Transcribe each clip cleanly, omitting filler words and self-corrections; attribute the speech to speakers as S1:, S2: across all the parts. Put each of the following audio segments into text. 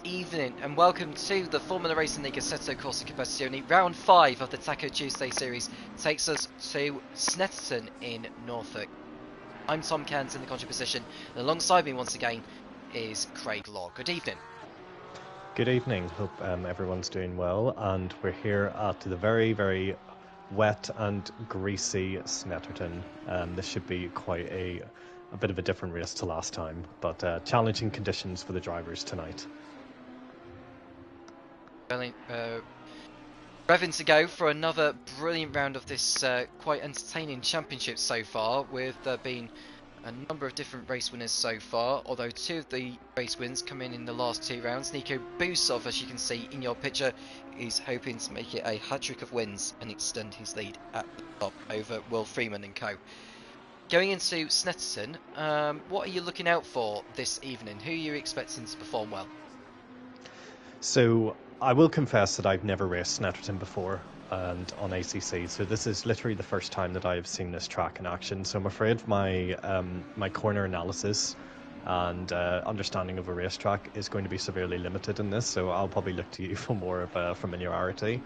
S1: evening and welcome to the Formula Racing League Assetto Corsa Competizione. Round 5 of the Taco Tuesday series takes us to Snetterton in Norfolk. I'm Tom Cairns in the commentary position, and alongside me once again is Craig Law. Good evening.
S2: Good evening. Hope everyone's doing well, and we're here at the very, very wet and greasy Snetterton. This should be quite a bit of a different race to last time, but challenging conditions for the drivers tonight.
S1: Revving to go for another brilliant round of this quite entertaining championship so far, with there being a number of different race winners so far, although two of the race wins come in the last 2 rounds. Nico Busov, as you can see in your picture, is hoping to make it a hat-trick of wins and extend his lead at the top over Will Freeman and co. Going into Snetterton, what are you looking out for this evening? Who are you expecting to perform well?
S2: So I will confess that I've never raced Snetterton before and on ACC, so this is literally the first time that I've seen this track in action. So I'm afraid my my corner analysis and understanding of a racetrack is going to be severely limited in this, so I'll probably look to you for more of a familiarity.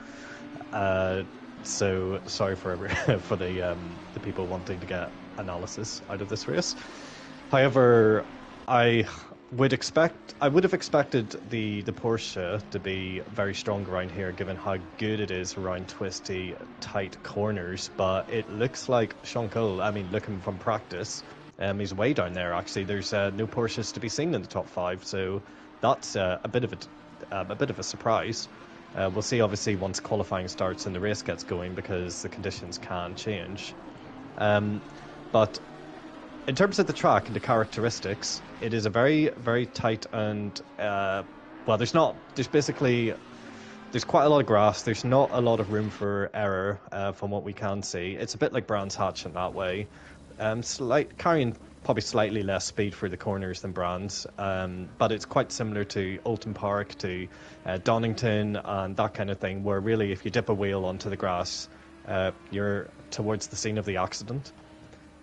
S2: So sorry for for the people wanting to get analysis out of this race. However, I would have expected the Porsche to be very strong around here, given how good it is around twisty, tight corners. But it looks like Sean Cole, I mean, looking from practice, he's way down there. Actually, there's no Porsches to be seen in the top 5, so that's a bit of a surprise. We'll see, obviously, once qualifying starts and the race gets going, because the conditions can change. But in terms of the track and the characteristics, it is a very, very tight and, well, there's quite a lot of grass. There's not a lot of room for error from what we can see. It's a bit like Brands Hatch in that way. Carrying probably slightly less speed through the corners than Brands, but it's quite similar to Oulton Park, to Donington and that kind of thing, where really if you dip a wheel onto the grass, you're towards the scene of the accident.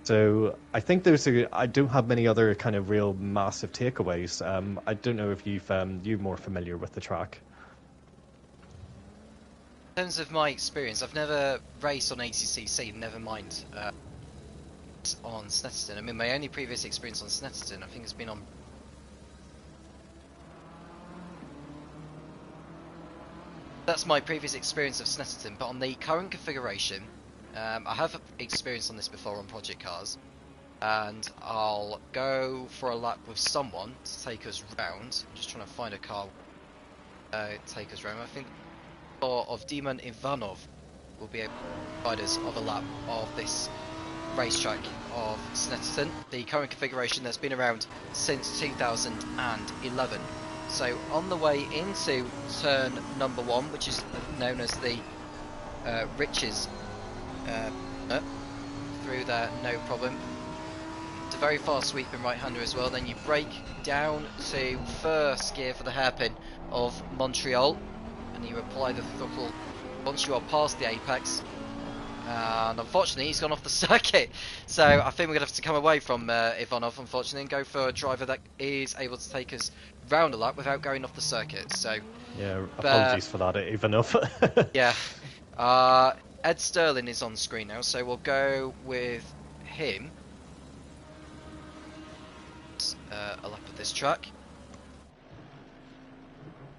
S2: So I think I don't have many other kind of real massive takeaways. I don't know if you're more familiar with the track.
S1: In terms of my experience, I've never raced on ACCC, never mind on Snetterton. I mean, my only previous experience on Snetterton, I think, has been on... That's my previous experience of Snetterton, but on the current configuration, I have experience on this before on project cars, and I'll go for a lap with someone to take us round. I'm just trying to find a car to take us round. I think of Demon Ivanov will be able to provide us of a lap of this racetrack of Snetterton, the current configuration that's been around since 2011. So on the way into turn number 1, which is known as the Riches through there, no problem. It's a very fast sweeping right-hander as well. Then you brake down to first gear for the hairpin of Montreal, and you apply the throttle once you are past the apex. And unfortunately, he's gone off the circuit, so I think we're gonna have to come away from Ivanov, unfortunately, and go for a driver that is able to take us round a lap without going off the circuit. So
S2: yeah, apologies for that, Ivanov.
S1: Yeah. Ed Sterling is on screen now, so we'll go with him. A lap of this track.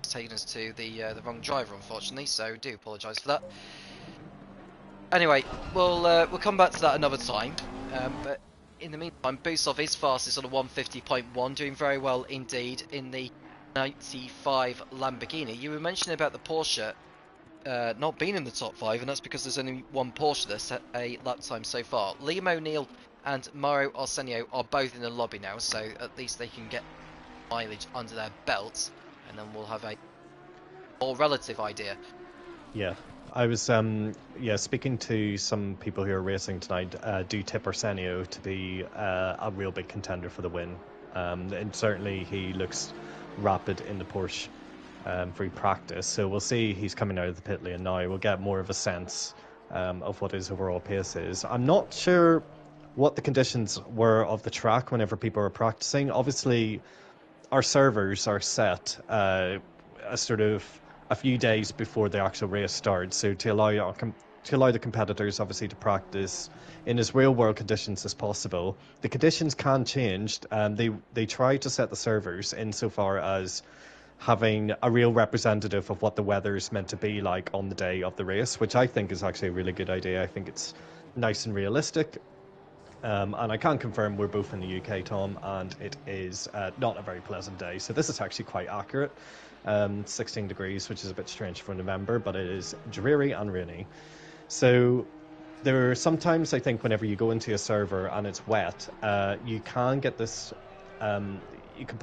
S1: It's taken us to the wrong driver, unfortunately, so do apologise for that. Anyway, we'll come back to that another time. But in the meantime, Busov is fastest on a 150.1, doing very well indeed in the 95 Lamborghini. You were mentioning about the Porsche not being in the top 5, and that's because there's only one Porsche that's at a lap time so far. Liam O'Neill and Mauro Arsenio are both in the lobby now, so at least they can get mileage under their belts, and then we'll have a more relative idea.
S2: Yeah, I was speaking to some people who are racing tonight. Do tip Arsenio to be a real big contender for the win, and certainly he looks rapid in the Porsche. Free practice, so we'll see. He's coming out of the pit lane now. We'll get more of a sense of what his overall pace is. I'm not sure what the conditions were of the track whenever people were practicing. Obviously, our servers are set a sort of a few days before the actual race starts, so to allow the competitors obviously to practice in as real world conditions as possible. The conditions can change. They try to set the servers insofar as having a real representative of what the weather is meant to be like on the day of the race, which I think is actually a really good idea. I think it's nice and realistic. And I can confirm we're both in the UK, Tom, and it is not a very pleasant day. So this is actually quite accurate. 16 degrees, which is a bit strange for November, but it is dreary and rainy. So there are sometimes, I think, whenever you go into a server and it's wet, you can get this. You can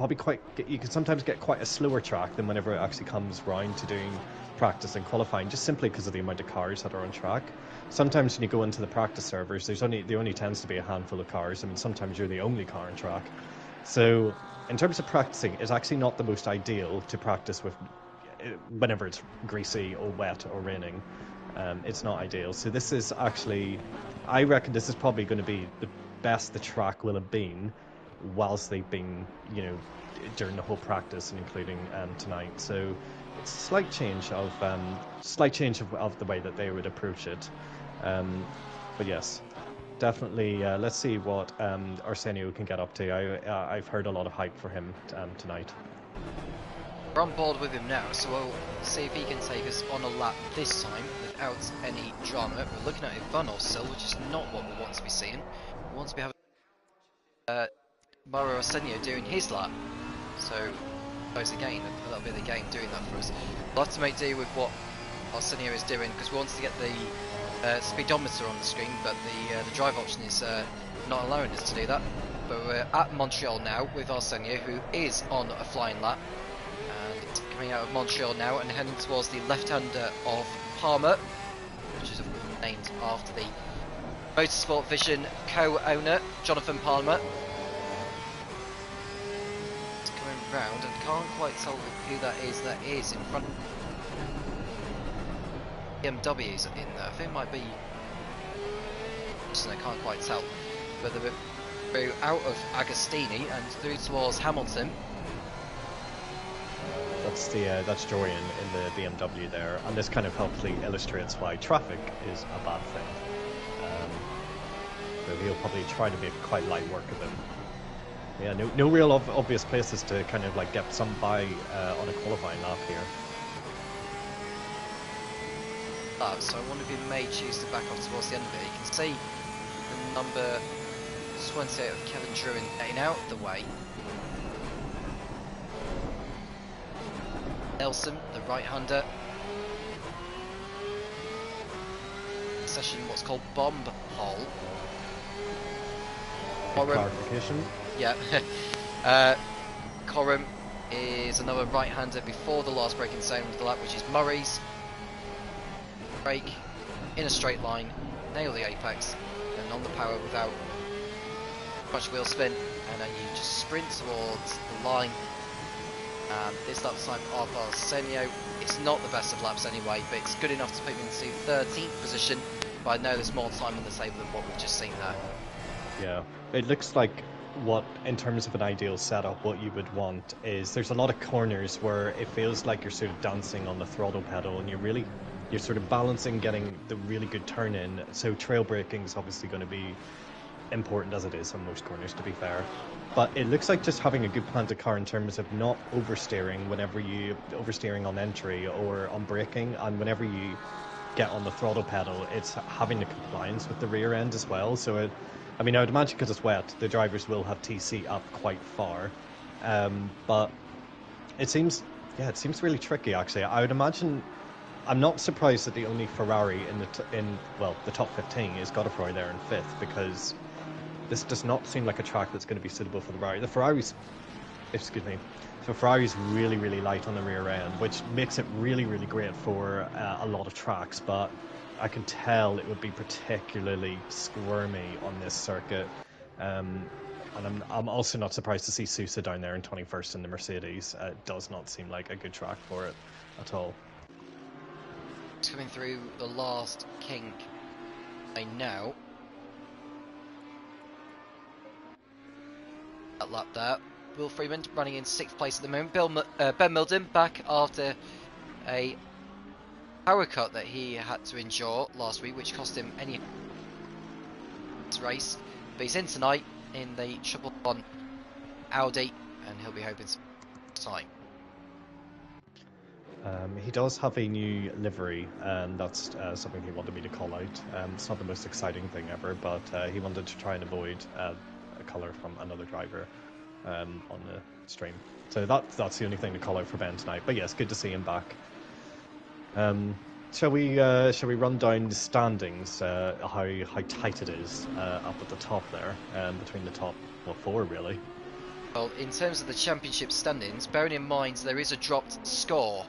S2: you can sometimes get quite a slower track than whenever it actually comes round to doing practice and qualifying, just simply because of the amount of cars that are on track. Sometimes when you go into the practice servers, there only tends to be a handful of cars. I mean, sometimes you're the only car on track. So in terms of practicing, it's actually not the most ideal to practice with whenever it's greasy or wet or raining. It's not ideal. So this is actually, I reckon this is probably going to be the best the track will have been whilst they've been, during the whole practice and including tonight. So it's a slight change of the way that they would approach it. But yes, definitely. Let's see what Arsenio can get up to. I've heard a lot of hype for him tonight.
S1: We're on board with him now, so we'll see if he can take us on a lap this time without any drama. We're looking at Ivanov still, which is not what we want to be seeing. We want to be having Mauro Arsenio doing his lap. So, suppose again, a little bit of the game doing that for us. We'll have to make do with what Arsenio is doing, because we wanted to get the speedometer on the screen, but the drive option is not allowing us to do that. But we're at Montreal now with Arsenio, who is on a flying lap. And coming out of Montreal now and heading towards the left-hander of Palmer, which is named after the Motorsport Vision co-owner, Jonathan Palmer. It's coming round and can't quite tell who that is in front. BMWs in there. I think it might be, I can't quite tell, but they're through out of Agostini and through towards Hamilton.
S2: That's Jorian in the BMW there, and this kind of helpfully illustrates why traffic is a bad thing. So he'll probably try to make quite light work of him. Yeah, no real obvious places to kind of like get some by on a qualifying lap here.
S1: So I wonder if he may choose to back off towards the end of it. You can see the number 28 of Kevin Druin getting out of the way. Nelson, the right-hander. Session what's called bomb hole.
S2: Clarification.
S1: Yeah. Coram is another right-hander before the last braking zone of the lap, which is Murray's. Brake in a straight line, nail the apex, and on the power without much wheel spin, and then you just sprint towards the line. And this lap time of Arsenio, it's not the best of laps anyway, but it's good enough to put him into 13th position. But I know there's more time on the table than what we've just seen there.
S2: Yeah, it looks like what, in terms of an ideal setup, what you would want is there's a lot of corners where it feels like you're sort of dancing on the throttle pedal, and you're sort of balancing getting the really good turn in. So trail braking is obviously going to be important, as it is on most corners, to be fair. But it looks like just having a good planted car in terms of not oversteering whenever you oversteering on entry or on braking, and whenever you get on the throttle pedal, it's having the compliance with the rear end as well. So I would imagine because it's wet, the drivers will have TC up quite far, but it seems really tricky actually. I would imagine. I'm not surprised that the only Ferrari in the top 15 is Godefroy there in 5th, because this does not seem like a track that's going to be suitable for the Ferrari. The Ferrari's really, really light on the rear end, which makes it really, really great for a lot of tracks, but I can tell it would be particularly squirmy on this circuit. And I'm also not surprised to see Sousa down there in 21st in the Mercedes. It does not seem like a good track for it at all.
S1: Coming through the last kink now. That lap there. Will Freeman running in 6th place at the moment. Ben Milden back after a power cut that he had to endure last week, which cost him any race. But he's in tonight in the Triple One Audi, and he'll be hoping to time.
S2: He does have a new livery, and that's something he wanted me to call out. It's not the most exciting thing ever, but he wanted to try and avoid a colour from another driver on the stream. So that's the only thing to call out for Ben tonight. But yes, good to see him back. Shall we run down the standings, how tight it is up at the top there, between the top, well, 4 really.
S1: Well, in terms of the championship standings, bearing in mind there is a dropped score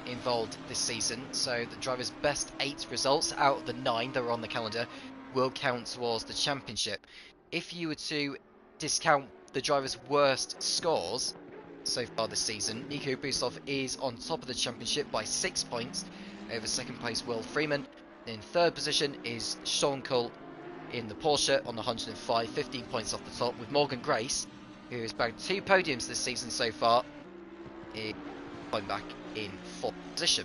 S1: involved this season, so the driver's best 8 results out of the 9 that are on the calendar will count towards the championship. If you were to discount the driver's worst scores so far this season, Nico Busov is on top of the championship by 6 points over 2nd place Will Freeman. In 3rd position is Sean Cole in the Porsche on 105, 15 points off the top, with Morgan Grace, who has bagged 2 podiums this season so far, going back in 4th position.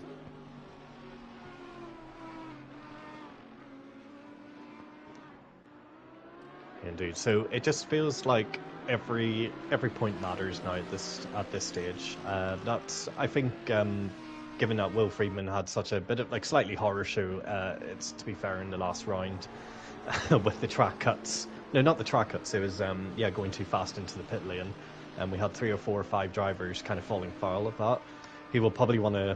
S2: Indeed. So it just feels like every point matters now at this stage. That's, I think, given that Will Freeman had such a bit of like slightly horror show. It's, to be fair, in the last round with the track cuts. No, not the track cuts. It was going too fast into the pit lane, and we had 3 or 4 or 5 drivers kind of falling foul of that. He will probably want to,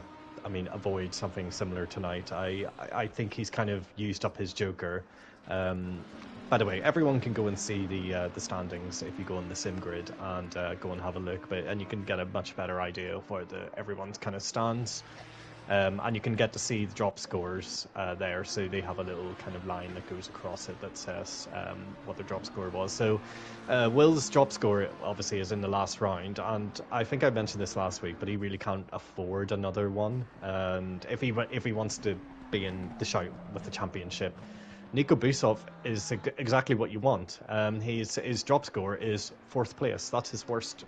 S2: avoid something similar tonight. I think he's kind of used up his joker. By the way, everyone can go and see the standings if you go on the SimGrid and go and have a look, and you can get a much better idea of where everyone's kind of stands. And you can get to see the drop scores there, so they have a little kind of line that goes across it that says what the drop score was. So Will's drop score obviously is in the last round, and I think I mentioned this last week, but he really can't afford another one. And if he wants to be in the shout with the championship, Nico Busov is exactly what you want. His drop score is 4th place. That's his worst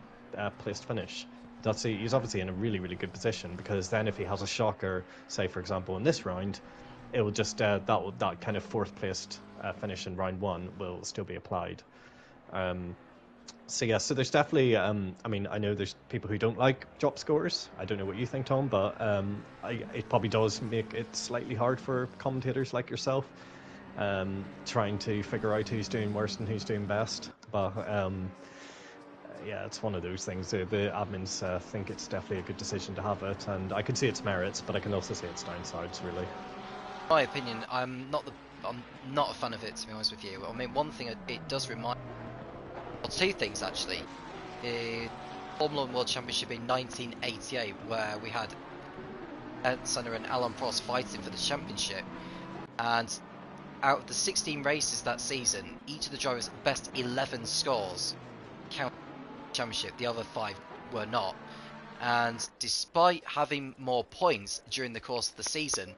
S2: placed finish. He's obviously in a really, really good position, because then if he has a shocker, say for example in this round, it will just that kind of 4th placed finish in round 1 will still be applied. So there's definitely I know there's people who don't like drop scores. I don't know what you think, Tom, but it probably does make it slightly hard for commentators like yourself, trying to figure out who's doing worst and who's doing best. But yeah, it's one of those things. The admins think it's definitely a good decision to have it, and I can see its merits, but I can also see its downsides, really.
S1: In my opinion, I'm not a fan of it, to be honest with you. I mean, one thing it does remind, well, 2 things actually. The Formula 1 World Championship in 1988, where we had Ayrton Senna and Alain Prost fighting for the championship, and out of the 16 races that season, each of the drivers' best 11 scores count championship. The other 5 were not, and despite having more points during the course of the season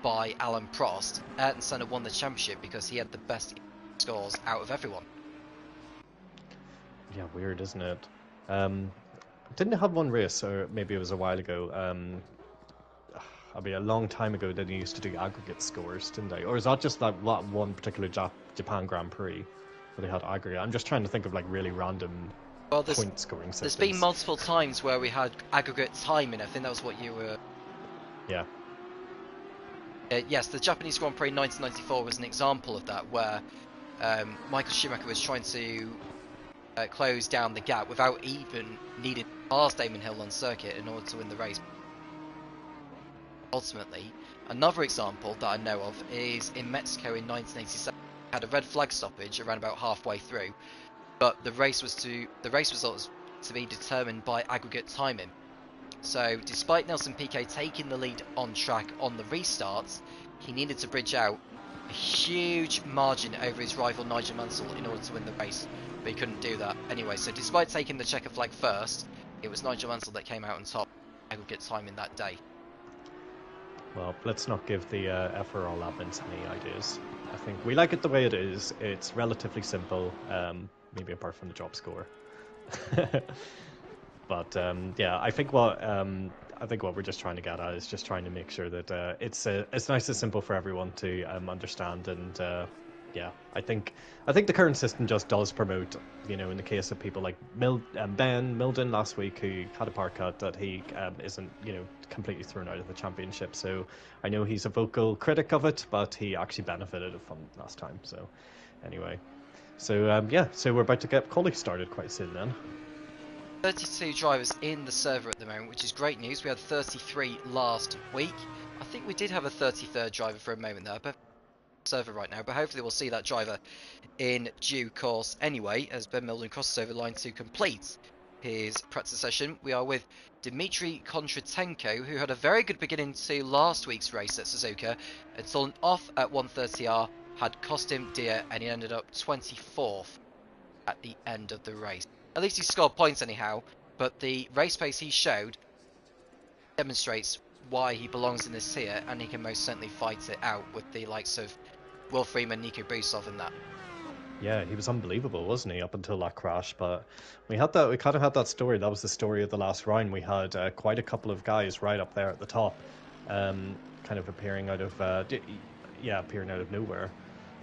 S1: by Alain Prost, Ayrton Senna won the championship because he had the best scores out of everyone.
S2: Yeah, weird, isn't it? Didn't it have one race, or maybe it was a while ago, a long time ago, that they used to do aggregate scores, didn't they? Or is that just like one particular Japan Grand Prix where they had aggregate? I'm just trying to think of like really random point scoring systems.
S1: There's been multiple times where we had aggregate timing. I think that was what you were...
S2: Yeah.
S1: Yes, the Japanese Grand Prix 1994 was an example of that, where Michael Schumacher was trying to close down the gap without even needing to pass Damon Hill on circuit in order to win the race. Ultimately, another example that I know of is in Mexico in 1987. Had a red flag stoppage around about halfway through, but the race result was to be determined by aggregate timing. So despite Nelson Piquet taking the lead on track on the restarts, he needed to bridge out a huge margin over his rival Nigel Mansell in order to win the race, but he couldn't do that anyway. So despite taking the checker flag first, it was Nigel Mansell that came out on top aggregate timing that day.
S2: Well, let's not give the FRL admins any ideas. I think we like it the way it is. It's relatively simple, maybe apart from the drop score. But yeah, I think what we're just trying to get at is just trying to make sure that it's nice and simple for everyone to understand. And yeah, I think the current system just does promote, in the case of people like Ben Milden last week, who had a power cut, that he isn't completely thrown out of the championship. So I know he's a vocal critic of it, but he actually benefited from it last time. So anyway, so yeah, so we're about to get quali started quite soon then.
S1: 32 drivers in the server at the moment, which is great news. We had 33 last week. I think we did have a 33rd driver for a moment there, but server right now. But hopefully we'll see that driver in due course anyway, as Ben Milden crosses over the line to complete his practice session. We are with Dmitry Kontratenko, who had a very good beginning to last week's race at Suzuka, until an off at 130R had cost him dear, and he ended up 24th at the end of the race. At least he scored points anyhow, but the race pace he showed demonstrates why he belongs in this tier, and he can most certainly fight it out with the likes of Will Freeman, Nico Busov in that.
S2: Yeah, he was unbelievable, wasn't he, up until that crash? But we kind of had that story. That was the story of the last round. We had quite a couple of guys right up there at the top, kind of appearing out of nowhere.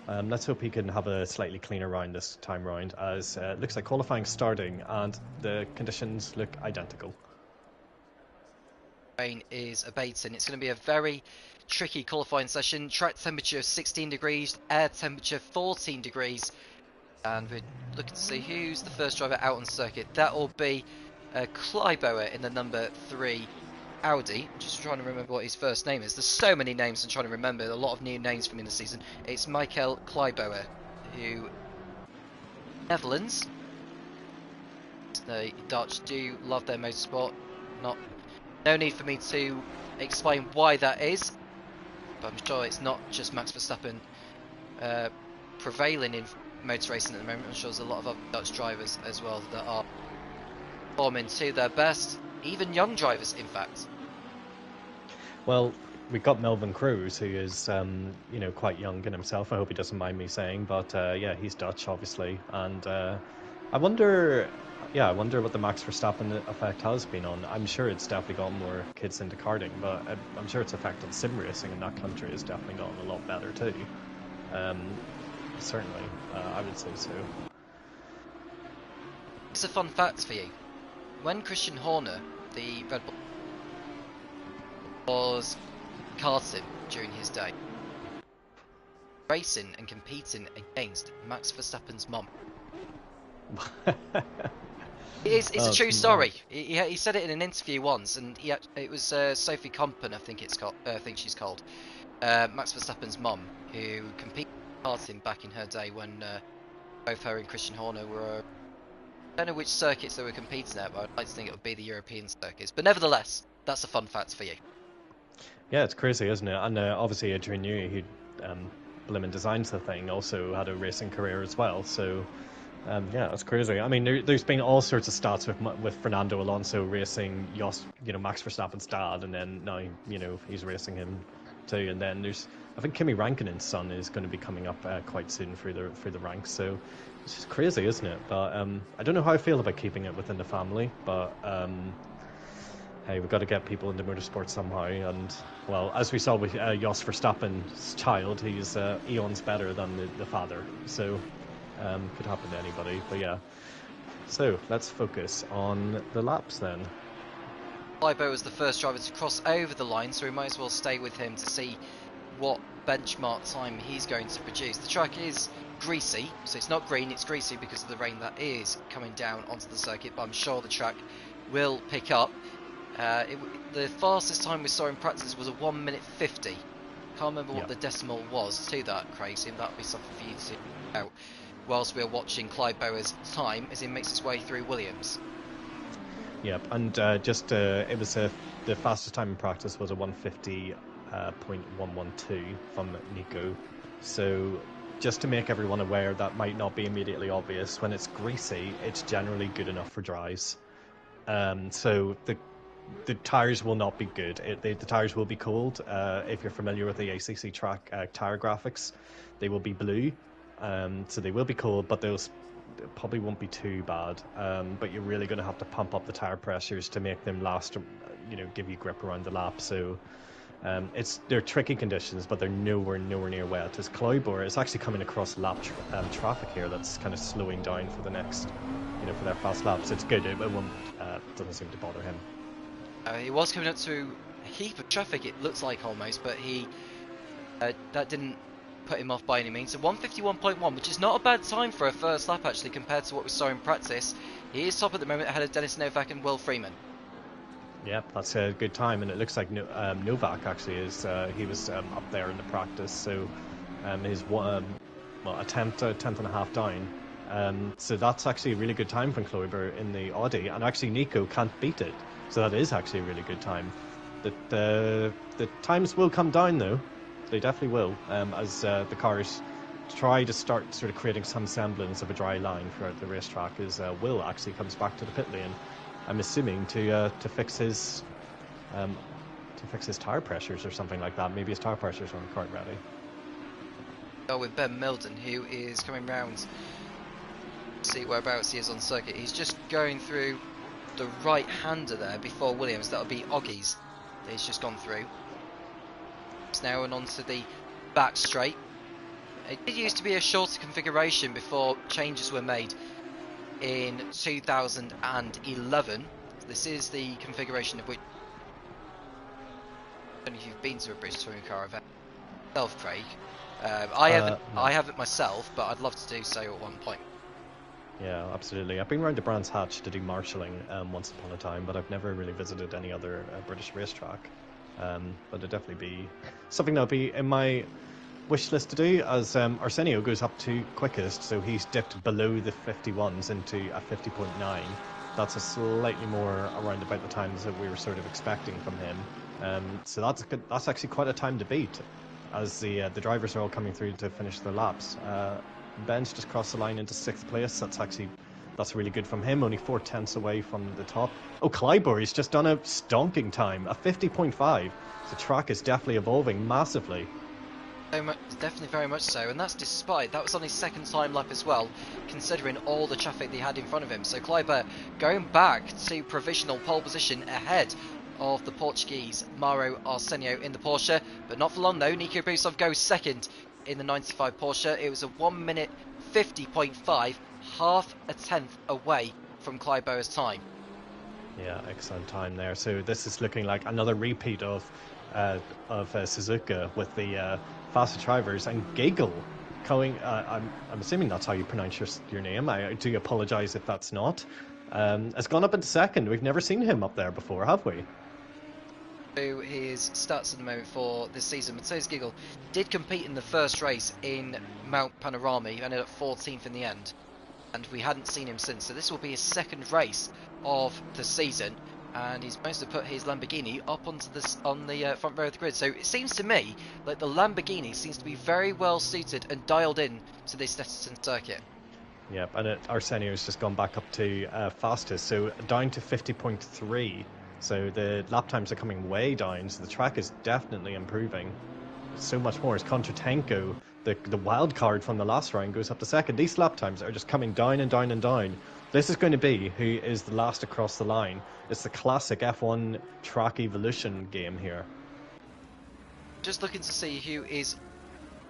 S2: Let's hope he can have a slightly cleaner round this time round, as it looks like qualifying starting and the conditions look identical.
S1: Rain is abating. It's going to be a very tricky qualifying session. Track temperature 16 degrees, air temperature 14 degrees, and we're looking to see who's the first driver out on circuit. That will be Kleiboer in the number 3 Audi. I'm just trying to remember what his first name is. There's so many names I'm trying to remember. A lot of new names from in the season. It's Michael Kleiboer, who Netherlands. The Dutch do love their motorsport. No need for me to explain why that is, but I'm sure it's not just Max Verstappen prevailing in motor racing at the moment. I'm sure there's a lot of other Dutch drivers as well that are performing to their best, even young drivers, in fact.
S2: Well, we've got Melvin Cruz, who is, quite young in himself. I hope he doesn't mind me saying, but yeah, he's Dutch, obviously, and I wonder what the Max Verstappen effect has been on. I'm sure it's definitely got more kids into karting, but I'm sure its effect on sim racing in that country has definitely gotten a lot better too. Certainly, I would say so.
S1: It's a fun fact for you. When Christian Horner, the Red Bull, was karting during his day, racing and competing against Max Verstappen's mum. It's a true story. He said it in an interview once, and it was Sophie Compen, I think she's called, Max Verstappen's mum, who competed karting back in her day when both her and Christian Horner were. I don't know which circuits they were competing at, but I'd like to think it would be the European circuits. But nevertheless, that's a fun fact for you.
S2: Yeah, it's crazy, isn't it? And obviously Adrian Newey, who blimmin' designs the thing, also had a racing career as well. So yeah, it's crazy. I mean, there's been all sorts of stats with Fernando Alonso racing Max Verstappen's dad, and then now he's racing him too. And then I think Kimi Raikkonen's son is going to be coming up quite soon through the ranks. So it's just crazy, isn't it? But I don't know how I feel about keeping it within the family, but hey, we've got to get people into motorsport somehow. And well, as we saw with Jos Verstappen's child, he's eons better than the father. So could happen to anybody. But yeah. So let's focus on the laps then.
S1: Kleiboer was the first driver to cross over the line, so we might as well stay with him to see what benchmark time he's going to produce. The track is greasy, so it's not green, it's greasy because of the rain that is coming down onto the circuit, but I'm sure the track will pick up. The fastest time we saw in practice was a 1 minute 50. Can't remember what the decimal was to that, Craig, so that would be something for you to find out whilst we're watching Kleiboer's time as he makes his way through Williams.
S2: Yep, and it was the fastest time in practice was a 150.112 from Nico. So just to make everyone aware, that might not be immediately obvious. When it's greasy, it's generally good enough for dries. So the tires will not be good. The tires will be cold. If you're familiar with the ACC track tire graphics, they will be blue. So they will be cold, but they'll it probably won't be too bad. But you're really going to have to pump up the tire pressures to make them last, give you grip around the lap. So they're tricky conditions, but they're nowhere near wet. As Cloybor is actually coming across lap traffic here, that's kind of slowing down for the next, for their fast laps. It's good. It won't, doesn't seem to bother him.
S1: He was coming up to a heap of traffic, it looks like almost, but that didn't put him off by any means. So 151.1, which is not a bad time for a first lap actually compared to what we saw in practice. He is top at the moment ahead of Dennis Novak and Will Freeman.
S2: Yep, that's a good time, and it looks like Novak actually is. He was up there in the practice, so his a tenth and a half down. So that's actually a really good time from Kloiber in the Audi, and actually Nico can't beat it. So that is actually a really good time. The times will come down though. They definitely will, as the cars try to start sort of creating some semblance of a dry line throughout the racetrack. As Will actually comes back to the pit lane, I'm assuming to fix his tire pressures or something like that. Maybe his tire pressures aren't quite ready.
S1: Oh, with Ben Milden, who is coming round. See whereabouts he is on circuit. He's just going through the right-hander there before Williams. That'll be Oggy's. He's just gone through. It's now and onto the back straight. It did used to be a shorter configuration before changes were made in 2011. This is the configuration of which, I don't know if you've been to a British touring car event yourself, Craig. I haven't myself, but I'd love to do so at one point.
S2: Yeah, absolutely. I've been around to Brands Hatch to do marshalling once upon a time, but I've never really visited any other British racetrack. But it'd definitely be something that'll be in my wish list to do, as Arsenio goes up to quickest, so he's dipped below the 51s into a 50.9. That's a slightly more around about the times that we were sort of expecting from him. So that's actually quite a time to beat, as the drivers are all coming through to finish their laps. Ben's just crossed the line into 6th place. That's really good from him, only 4 tenths away from the top. Oh, Clybourne's just done a stonking time, a 50.5. The track is definitely evolving massively.
S1: Definitely very much so, and that's despite that was on his second time lap as well, considering all the traffic they had in front of him. So Kleiber going back to provisional pole position ahead of the Portuguese Mauro Arsenio in the Porsche, but not for long though. Nico Busov goes second in the 95 Porsche. It was a 1 minute 50.5, half a tenth away from Kleiber's time.
S2: Yeah, excellent time there. So this is looking like another repeat of Suzuka with the faster drivers, and Giggle going. I'm assuming that's how you pronounce your name. I do apologise if that's not. Has gone up into second. We've never seen him up there before, have we?
S1: His stats at the moment for this season. Matthias Giggle did compete in the first race in Mount Panorama. He ended up 14th in the end, and we hadn't seen him since. So this will be his second race of the season, and he's managed to put his Lamborghini up on the front row of the grid. So it seems to me like the Lamborghini seems to be very well suited and dialed in to this Snetterton circuit.
S2: Yep, and Arsenio's just gone back up to fastest, so down to 50.3. So the lap times are coming way down, so the track is definitely improving so much more. As Kontratenko, the wild card from the last round, goes up to second. These lap times are just coming down and down and down. This is going to be who is the last across the line. It's the classic F1 track evolution game here.
S1: Just looking to see who is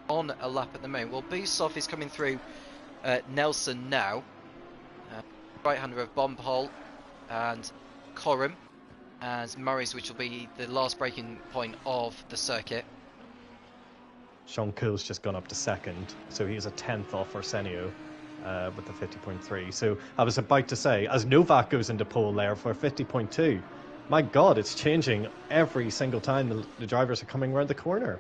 S1: on a lap at the moment. Well, Busov is coming through Nelson now. Right-hander of Bombhol and Coram. As Murray's, which will be the last breaking point of the circuit.
S2: Sean Cool's just gone up to second, so he's a 10th off Arsenio with the 50.3. So I was about to say, as Novak goes into pole there for 50.2, my God, it's changing every single time the drivers are coming around the corner.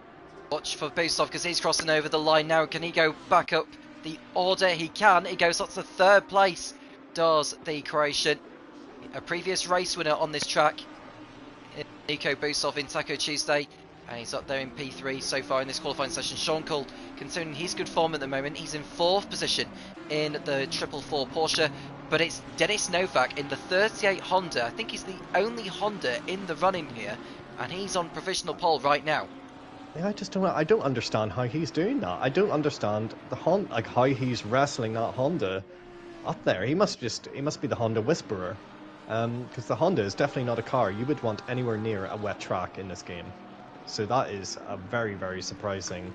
S1: Watch for Busov because he's crossing over the line now. Can he go back up the order? He can. He goes up to 3rd place, does the Croatian. A previous race winner on this track, Nico Busov in Taco Tuesday, and he's up there in P3 so far in this qualifying session. Sean Cole, considering his good form at the moment, he's in 4th position in the 444 Porsche, but it's Dennis Novak in the 38 Honda. I think he's the only Honda in the running here, and he's on provisional pole right now.
S2: Yeah, I don't understand how he's doing that. I don't understand how he's wrestling that Honda up there. He must be the Honda Whisperer, because the Honda is definitely not a car you would want anywhere near a wet track in this game. So that is a very, very surprising.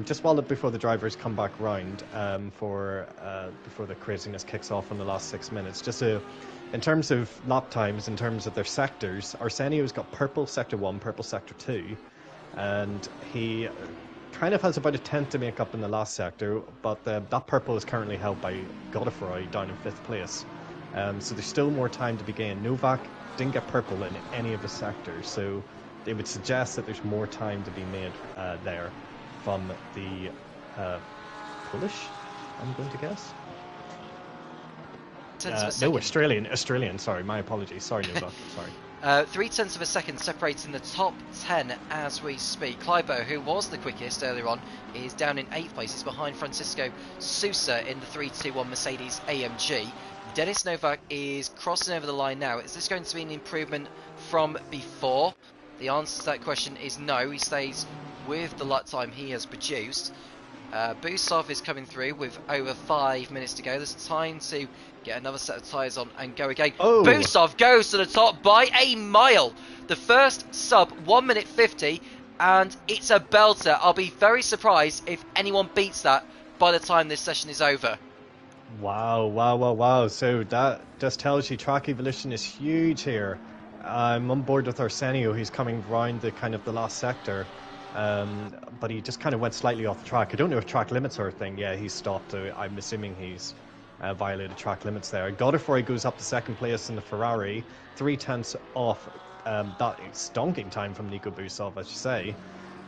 S2: Just before the drivers come back round, before the craziness kicks off in the last 6 minutes, in terms of lap times, in terms of their sectors, Arsenio's got purple sector 1, purple sector 2, and he kind of has about a tenth to make up in the last sector, but that purple is currently held by Godefroy down in 5th place. So there's still more time to be gained. Novak didn't get purple in any of the sectors, so they would suggest that there's more time to be made there from the Polish, I'm going to guess. No, Australian. Sorry, my apologies. Sorry, Novak. Sorry.
S1: 0.3 of a second separating the top 10 as we speak. Kleibo, who was the quickest earlier on, is down in 8th place. He's behind Francisco Sousa in the 321 Mercedes AMG. Denis Novak is crossing over the line now. Is this going to be an improvement from before? The answer to that question is no. He stays with the lap time he has produced. Busov is coming through with over 5 minutes to go. There's time to get another set of tyres on and go again.
S2: Oh.
S1: Busov goes to the top by a mile. The first sub 1 minute 50, and it's a belter. I'll be very surprised if anyone beats that by the time this session is over.
S2: Wow. So that just tells you track evolution is huge here. I'm on board with Arsenio. He's coming round the last sector. But he just kind of went slightly off the track. I don't know if track limits are a thing. Yeah, he's stopped. I'm assuming he's violated track limits there. Godefroy goes up to 2nd place in the Ferrari, 0.3 off that stonking time from Nico Busov, I should say.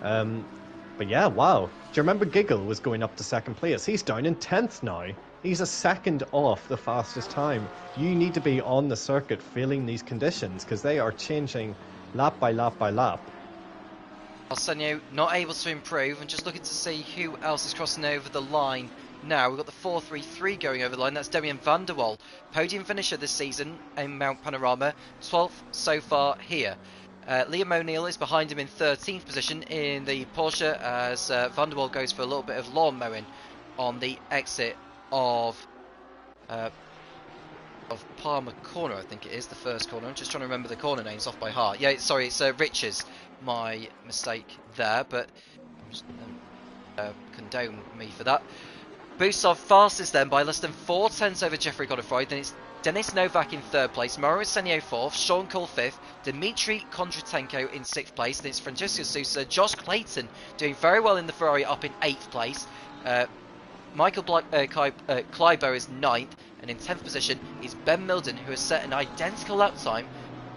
S2: But yeah, wow. Do you remember Giggle was going up to 2nd place? He's down in 10th now. He's a second off the fastest time. You need to be on the circuit feeling these conditions, because they are changing lap by lap by lap.
S1: Arsenio not able to improve, and just looking to see who else is crossing over the line now. We've got the 4.33 going over the line. That's Demian van der Waal, podium finisher this season in Mount Panorama, 12th so far here. Liam O'Neill is behind him in 13th position in the Porsche, as van der Waal goes for a little bit of lawn mowing on the exit of Palmer Corner, I think it is, the first corner. I'm just trying to remember the corner names off by heart. Yeah, sorry, it's Riches. My mistake there, but condone me for that. Busov fastest then by less than 0.4 over Jeffrey Godefroy. Then it's Denis Novak in 3rd place, Mauro Arsenio 4th, Sean Cole 5th, Dmitry Kondratenko in 6th place. Then it's Francisco Sousa, Josh Clayton doing very well in the Ferrari up in 8th place. Michael Kleibo is 9th, and in 10th position is Ben Milden, who has set an identical lap time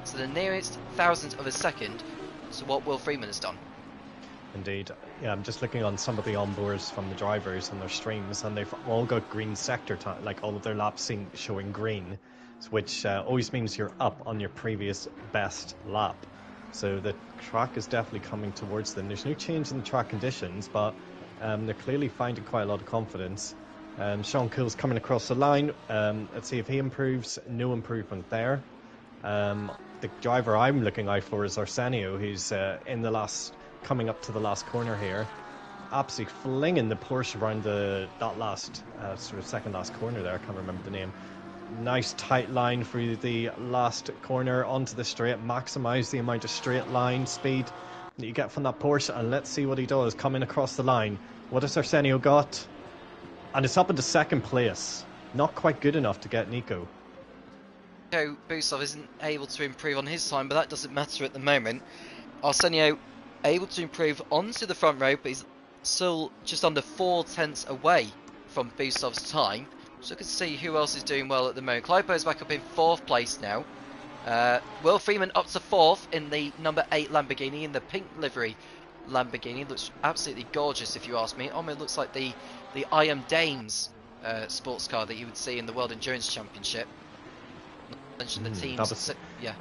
S1: to the nearest 1,000th of a second to what Will Freeman has done.
S2: Indeed. Yeah, I'm just looking on some of the onboards from the drivers and their streams, and they've all got green sector time, like all of their laps showing green, which always means you're up on your previous best lap. So the track is definitely coming towards them. There's no change in the track conditions, but they're clearly finding quite a lot of confidence. Sean Cole's coming across the line. Let's see if he improves. No improvement there. The driver I'm looking out for is Arsenio, who's coming up to the last corner here, absolutely flinging the Porsche around that last sort of second last corner there. I can't remember the name. Nice tight line through the last corner onto the straight. Maximise the amount of straight line speed that you get from that Porsche, and let's see what he does coming across the line. What has Arsenio got? And it's up into 2nd place. Not quite good enough to get Nico.
S1: Busov isn't able to improve on his time, but that doesn't matter at the moment. Arsenio able to improve onto the front row, but he's still just under 0.4 away from Busov's time. So I can see who else is doing well at the moment. Kleibo's back up in 4th place now. Will Freeman up to 4th in the number 8 Lamborghini, in the pink livery Lamborghini. Looks absolutely gorgeous if you ask me. Almost looks like the I Am Dames sports car that you would see in the World Endurance Championship. Mention the teams. Yeah.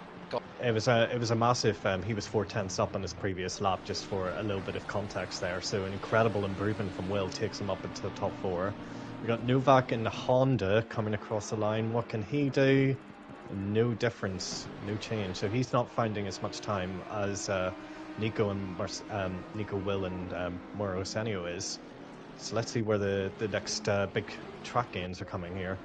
S2: It was a massive. He was 0.4 up on his previous lap, just for a little bit of context there. So an incredible improvement from Will takes him up into the top 4. We got Novak in the Honda coming across the line. What can he do? No difference, no change. So he's not finding as much time as Nico, Will, and Mauro Arsenio is. So let's see where the next big track gains are coming here.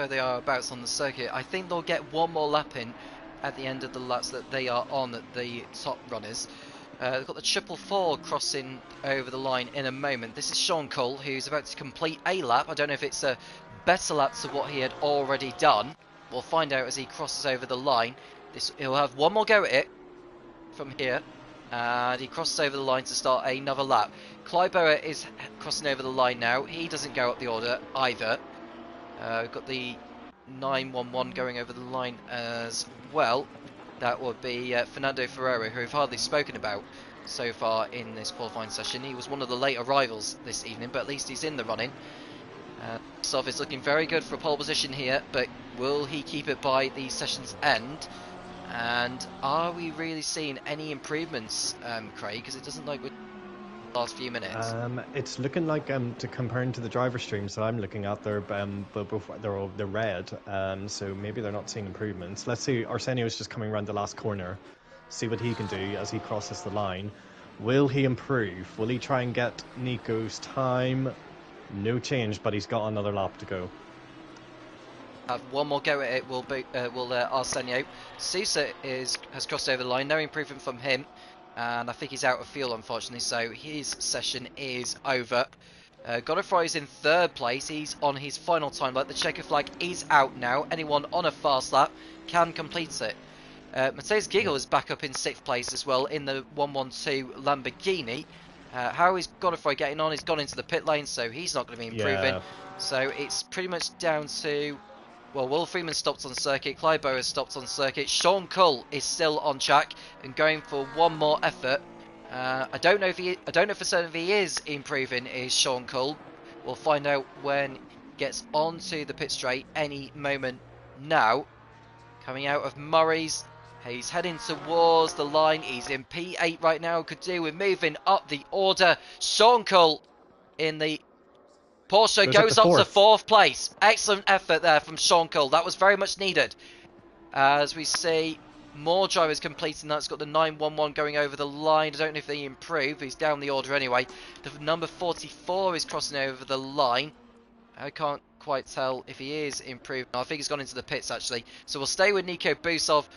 S1: where they are abouts on the circuit. I think they'll get one more lap in at the end of the laps that they are on, the top runners. They've got the 444 crossing over the line in a moment. This is Sean Cole, who's about to complete a lap. I don't know if it's a better lap to what he had already done. We'll find out as he crosses over the line. He'll have one more go at it from here. And he crosses over the line to start another lap. Clyboa is crossing over the line now. He doesn't go up the order either. We've got the 911 going over the line as well. That would be Fernando Ferreira, who we've hardly spoken about so far in this qualifying session. He was one of the late arrivals this evening, but at least he's in the running. Sov is looking very good for a pole position here, but will he keep it by the session's end? And are we really seeing any improvements, Craig? Because it doesn't look like the last few minutes.
S2: It's looking like to comparing to the driver streams that I'm looking at, they're red, so maybe they're not seeing improvements. Let's see. Arsenio is just coming around the last corner. See what he can do as he crosses the line. Will he improve? Will he try and get Nico's time? No change, but he's got another lap to go.
S1: Have one more go at it. Will Arsenio. Sousa has crossed over the line. No improvement from him. And I think he's out of fuel, unfortunately, so his session is over. Godefroy is in third place. He's on his final time lap. The checker flag is out now. Anyone on a fast lap can complete it. Mateus Giggle is back up in sixth place as well in the 112 Lamborghini. How is Godefroy getting on? He's gone into the pit lane, so he's not going to be improving.
S2: Yeah.
S1: So it's pretty much down to... Well, Will Freeman stopped on circuit, Clyboa has stopped on circuit, Sean Cull is still on track and going for one more effort. I don't know for certain if he is improving, is Sean Cull. We'll find out when he gets onto the pit straight any moment now. Coming out of Murray's, he's heading towards the line, he's in P8 right now, could do with moving up the order. Sean Cull in the Porsche goes up to fourth place. Excellent effort there from Sean Cole. That was very much needed. As we see more drivers completing that. It's got the 911 going over the line. I don't know if they improve. He's down the order anyway. The number 44 is crossing over the line. I can't quite tell if he is improving. I think he's gone into the pits actually. So we'll stay with Nico Busov,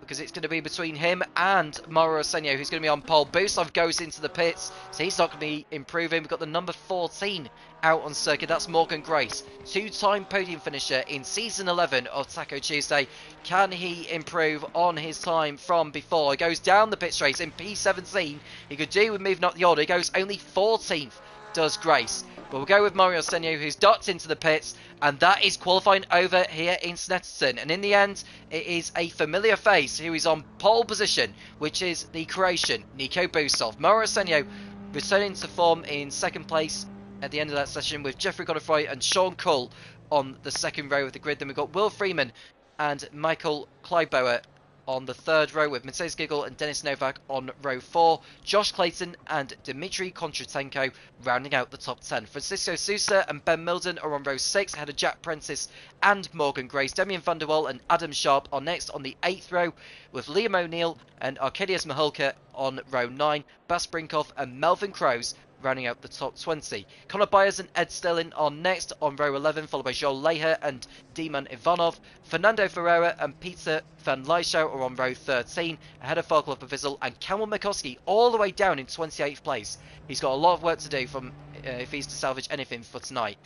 S1: because it's going to be between him and Mauro Arsenio, who's going to be on pole. Busov goes into the pits, so he's not going to be improving. We've got the number 14 out on circuit. That's Morgan Grace, two-time podium finisher in Season 11 of Taco Tuesday. Can he improve on his time from before? He goes down the pit straight in P17. He could do with moving up the order. He goes only 14th, does Grace. But we'll go with Mario Arsenio, who's ducked into the pits, and that is qualifying over here in Snetterton. And in the end, it is a familiar face who is on pole position, which is the Croatian, Nico Busov. Mario Arsenio returning to form in second place at the end of that session, with Jeffrey Godefroy and Sean Cull on the second row of the grid. Then we've got Will Freeman and Michael Kleiboer on the third row, with Mateus Giggle and Denis Novak on row 4, Josh Clayton and Dmitry Kontratenko rounding out the top 10. Francisco Sousa and Ben Milden are on row 6, ahead of Jack Prentice and Morgan Grace. Demian van der Waal and Adam Sharp are next on the 8th row, with Liam O'Neill and Arkadiusz Mahulka on row 9, Bas Brinkhoff and Melvin Kroes rounding out the top 20. Conor Byers and Ed Sterling are next on row 11, followed by Joel Leher and Diman Ivanov. Fernando Ferreira and Peter van Leischow are on row 13, ahead of Farkel Pavizel and Kamil Mikowski all the way down in 28th place. He's got a lot of work to do from if he's to salvage anything for tonight.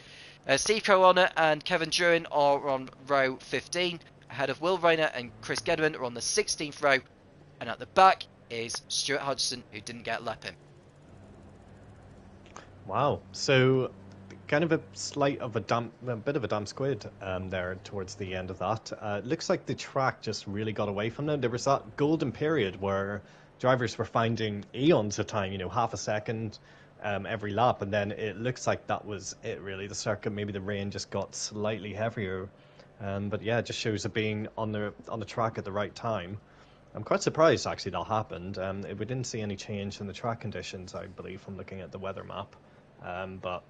S1: Steve Corona and Kevin Druin are on row 15, ahead of Will Rayner and Chris Gedwin are on the 16th row, and at the back is Stuart Hodgson, who didn't get a lap in.
S2: Wow, so kind of a bit of a damp squid there towards the end of that. Looks like the track just really got away from them. There was that golden period where drivers were finding eons of time, half a second every lap, and then it looks like that was it really. The circuit, maybe the rain just got slightly heavier, but yeah, it just shows it being on the track at the right time. I'm quite surprised actually that happened. We didn't see any change in the track conditions, I believe, from looking at the weather map. But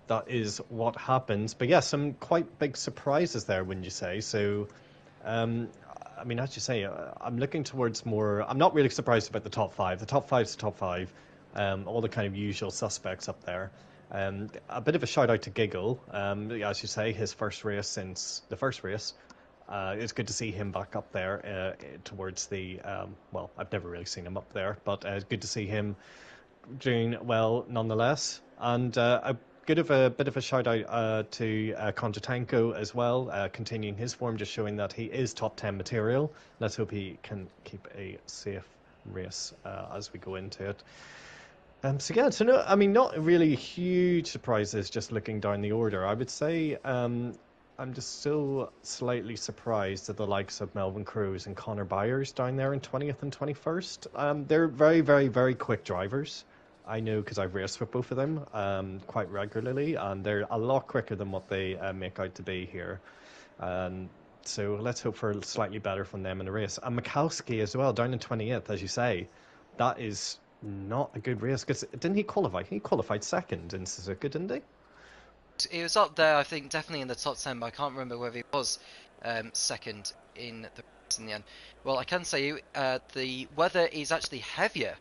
S2: that is what happens. But yeah, some quite big surprises there, wouldn't you say? So, I mean, as you say, I'm looking towards more... I'm not really surprised about the top 5. The top 5's the top 5. All the kind of usual suspects up there. A bit of a shout out to Giggle. As you say, his first race since the first race. It's good to see him back up there towards the. Well, I've never really seen him up there, but it's good to see him doing well nonetheless. And a bit of a shout out to Kondratenko as well, continuing his form, just showing that he is top 10 material. Let's hope he can keep a safe race as we go into it. So yeah, so no, I mean, not really huge surprises just looking down the order. I would say I'm just still slightly surprised at the likes of Melvin Cruz and Connor Byers down there in 20th and 21st. They're very, very, very quick drivers. I know because I've raced with both of them quite regularly, and they're a lot quicker than what they make out to be here. So let's hope for slightly better from them in the race. And Mikowski as well, down in 20th, as you say. That is not a good race, because didn't he qualify? He qualified second in Suzuka, didn't he?
S1: He was up there, I think, definitely in the top 10, but I can't remember whether he was second in the race in the end. Well, I can say the weather is actually heavier.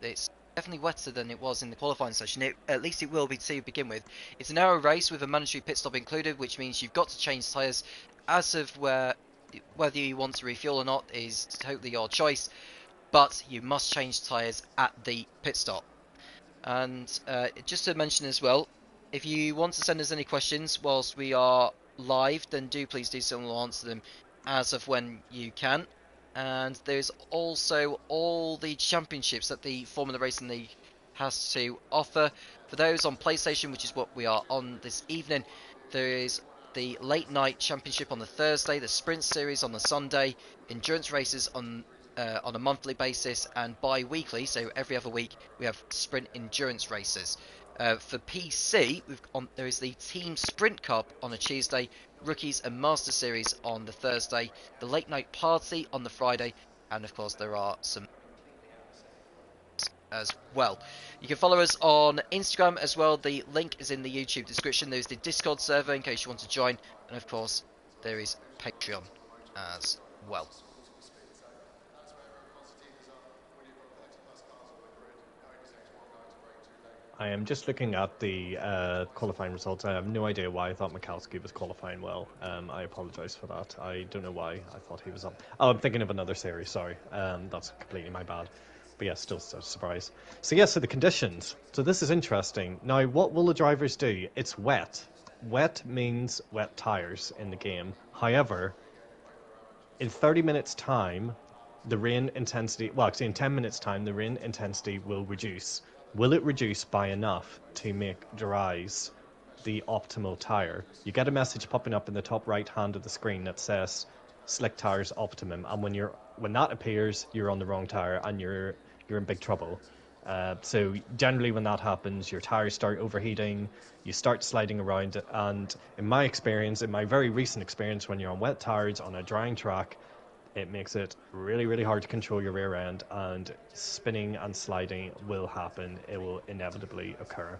S1: It's definitely wetter than it was in the qualifying session. At least it will be to begin with. It's an hour race with a mandatory pit stop included, which means you've got to change tyres. As of whether you want to refuel or not is totally your choice, but you must change tyres at the pit stop. And just to mention as well, if you want to send us any questions whilst we are live, then do please do so, and we'll answer them as of when you can. And there's also all the championships that the Formula Racing League has to offer. For those on PlayStation, which is what we are on this evening, there is the Late Night Championship on the Thursday, the Sprint Series on the Sunday, endurance races on a monthly basis, and bi-weekly, so every other week, we have sprint endurance races. For PC, there is the Team Sprint Cup on a Tuesday, Rookies and Master Series on the Thursday, the Late Night Party on the Friday, and of course there are some as well. You can follow us on Instagram as well. The link is in the YouTube description. There's the Discord server in case you want to join, and of course there is Patreon as well.
S2: I am just looking at the qualifying results. I have no idea why I thought Mikowski was qualifying well. I apologise for that. I don't know why I thought he was up. Oh, I'm thinking of another series, sorry. That's completely my bad. But yeah, still a surprise. So yeah, so the conditions. So this is interesting. Now, what will the drivers do? It's wet. Wet means wet tyres in the game. However, in 30 minutes' time, the rain intensity... Well, actually, in 10 minutes' time, the rain intensity will reduce. Will it reduce by enough to make dries the optimal tyre? You get a message popping up in the top right hand of the screen that says slick tyres optimum, and when that appears, you're on the wrong tyre and you're in big trouble. So generally when that happens, your tyres start overheating, you start sliding around, and in my experience, in my very recent experience, when you're on wet tyres on a drying track, it makes it really, really hard to control your rear end, and spinning and sliding will happen. It will inevitably occur.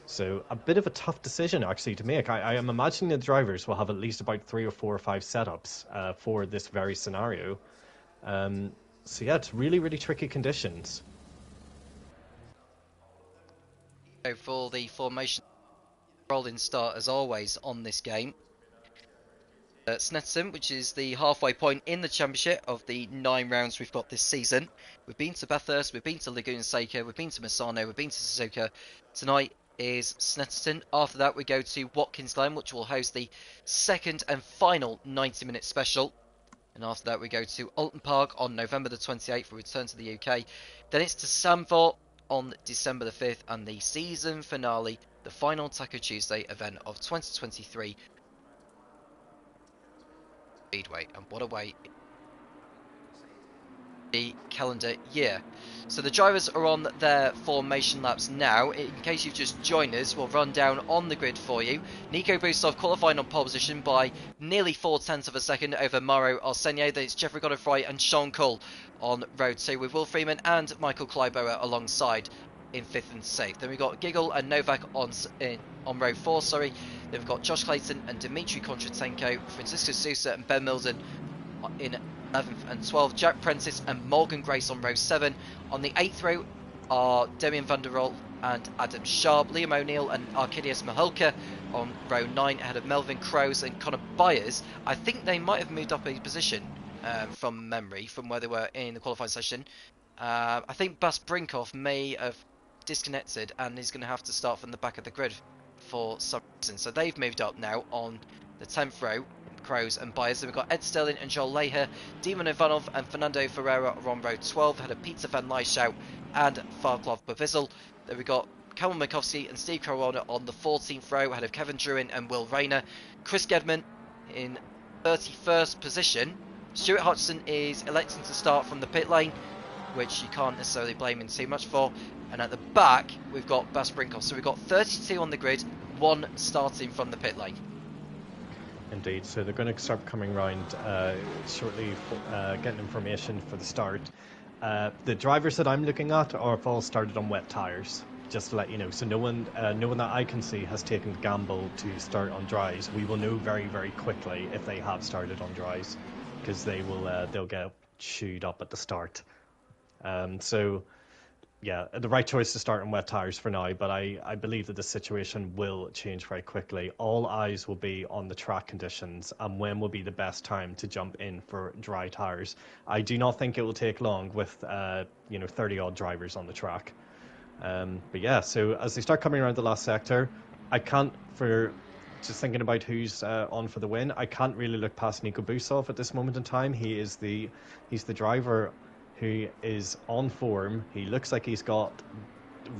S2: So a bit of a tough decision actually to make. I am imagining the drivers will have at least about 3 or 4 or 5 setups for this very scenario. So yeah, it's really, really tricky conditions.
S1: So for the formation, rolling start as always on this game. Snetterton, which is the halfway point in the championship of the 9 rounds we've got this season. We've been to Bathurst, we've been to Laguna Seca, we've been to Misano, we've been to Suzuka. Tonight is Snetterton. After that we go to Watkins Glen, which will host the second and final 90-minute special. And after that we go to Alton Park on November the 28th for return to the UK. Then it's to Sandford on December the 5th, and the season finale, the final Taco Tuesday event of 2023. Speedway, and what a way the calendar year. So the drivers are on their formation laps now. In case you've just joined us, we'll run down on the grid for you. Nico Bustov qualifying on pole position by nearly 0.4 of a second over Mauro Arsenio. Then it's Jeffrey Godefroy and Sean Cole on row 2 with Will Freeman and Michael Kleiboer alongside in 5th and 6th. Then we've got Giggle and Novak on row 4, sorry. Then we've got Josh Clayton and Dmitry Kondratenko, Francisco Sousa and Ben Milden in 11th and 12th. Jack Prentice and Morgan Grace on row 7. On the 8th row are Demian van der Rohe and Adam Sharp. Liam O'Neill and Arcadius Mahulka on row 9 ahead of Melvin Crows and Connor Byers. I think they might have moved up a position from memory, from where they were in the qualifying session. I think Bas Brinkhoff may have disconnected and is going to have to start from the back of the grid for some reason. So they've moved up now on the 10th row, Crows and Byers. Then we've got Ed Sterling and Joel Leher, Demon Ivanov and Fernando Ferreira are on row 12 ahead of Peter van Lyshout and Farklov Bavizel. Then we've got Cameron Minkowski and Steve Corona on the 14th row ahead of Kevin Druin and Will Rayner. Chris Gedman in 31st position. Stuart Hutchinson is electing to start from the pit lane, which you can't necessarily blame him too much for. And at the back, we've got Bas Brinkhoff. So we've got 32 on the grid, 1 starting from the pit lane.
S2: Indeed, so they're going to start coming round shortly, getting information for the start. The drivers that I'm looking at are all started on wet tyres, just to let you know. So no one that I can see has taken the gamble to start on dries. We will know very, very quickly if they have started on dries, because they'll get chewed up at the start. So yeah, the right choice to start on wet tyres for now, but I believe that the situation will change very quickly. All eyes will be on the track conditions and when will be the best time to jump in for dry tyres. I do not think it will take long with 30-odd drivers on the track. But yeah, so as they start coming around the last sector, I can't, for just thinking about who's on for the win, I can't really look past Nico Busov at this moment in time. He's the driver who is on form. He looks like he's got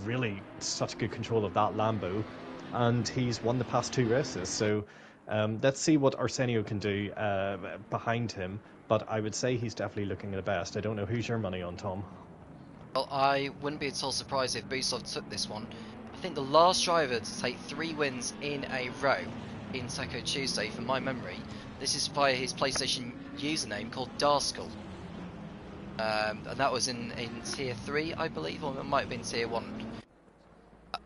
S2: really such good control of that Lambo, and he's won the past 2 races. So let's see what Arsenio can do behind him, but I would say he's definitely looking the best. I don't know, who's your money on, Tom?
S1: Well, I wouldn't be at all surprised if Busov took this one. I think the last driver to take 3 wins in a row in Taco Tuesday, from my memory, this is via his PlayStation username called Darskull. And that was in tier 3, I believe, or it might have been tier 1.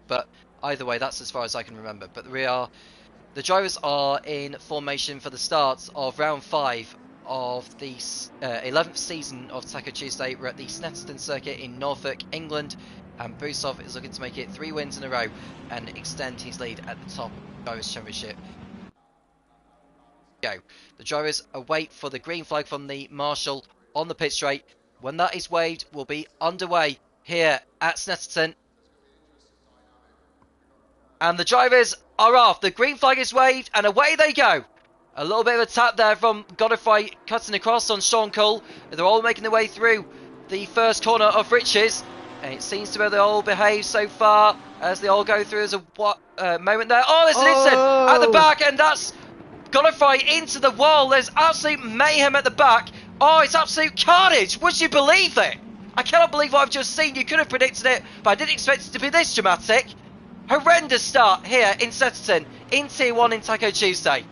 S1: But either way, that's as far as I can remember. But the drivers are in formation for the start of round 5 of the 11th season of Taco Tuesday. We're at the Snetterton circuit in Norfolk, England, and Busov is looking to make it 3 wins in a row and extend his lead at the top of the Drivers' Championship. Go. The drivers await for the green flag from the marshal on the pit straight. When that is waved, we'll be underway here at Snetterton. And the drivers are off. The green flag is waved and away they go. A little bit of a tap there from Godfrey cutting across on Sean Cole. They're all making their way through the first corner of Riches. And it seems to be they all behave so far as they all go through. There's a moment there. Oh, there's an incident at the back, and that's Godfrey into the wall. There's absolute mayhem at the back. Oh, it's absolute carnage. Would you believe it? I cannot believe what I've just seen. You could have predicted it, but I didn't expect it to be this dramatic. Horrendous start here in Snetterton, in Tier 1 in Taco Tuesday.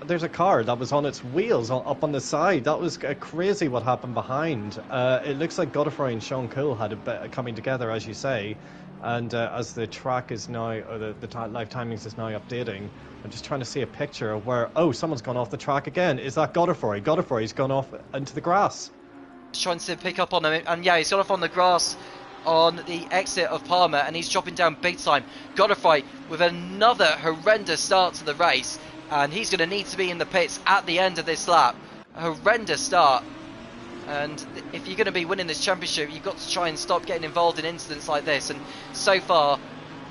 S2: There's a car that was on its wheels up on the side. That was crazy what happened behind. It looks like Godfrey and Sean Cole had a bit coming together, as you say. And as the track is now, or the live timings is now updating, I'm just trying to see a picture of where, oh, someone's gone off the track again. Is that Godfrey? Godfrey's gone off into the grass.
S1: He's trying to pick up on him, and yeah, he's gone off on the grass on the exit of Palmer, and he's dropping down big time. Godfrey with another horrendous start to the race, and he's going to need to be in the pits at the end of this lap. A horrendous start. And if you're going to be winning this championship, you've got to try and stop getting involved in incidents like this. And so far,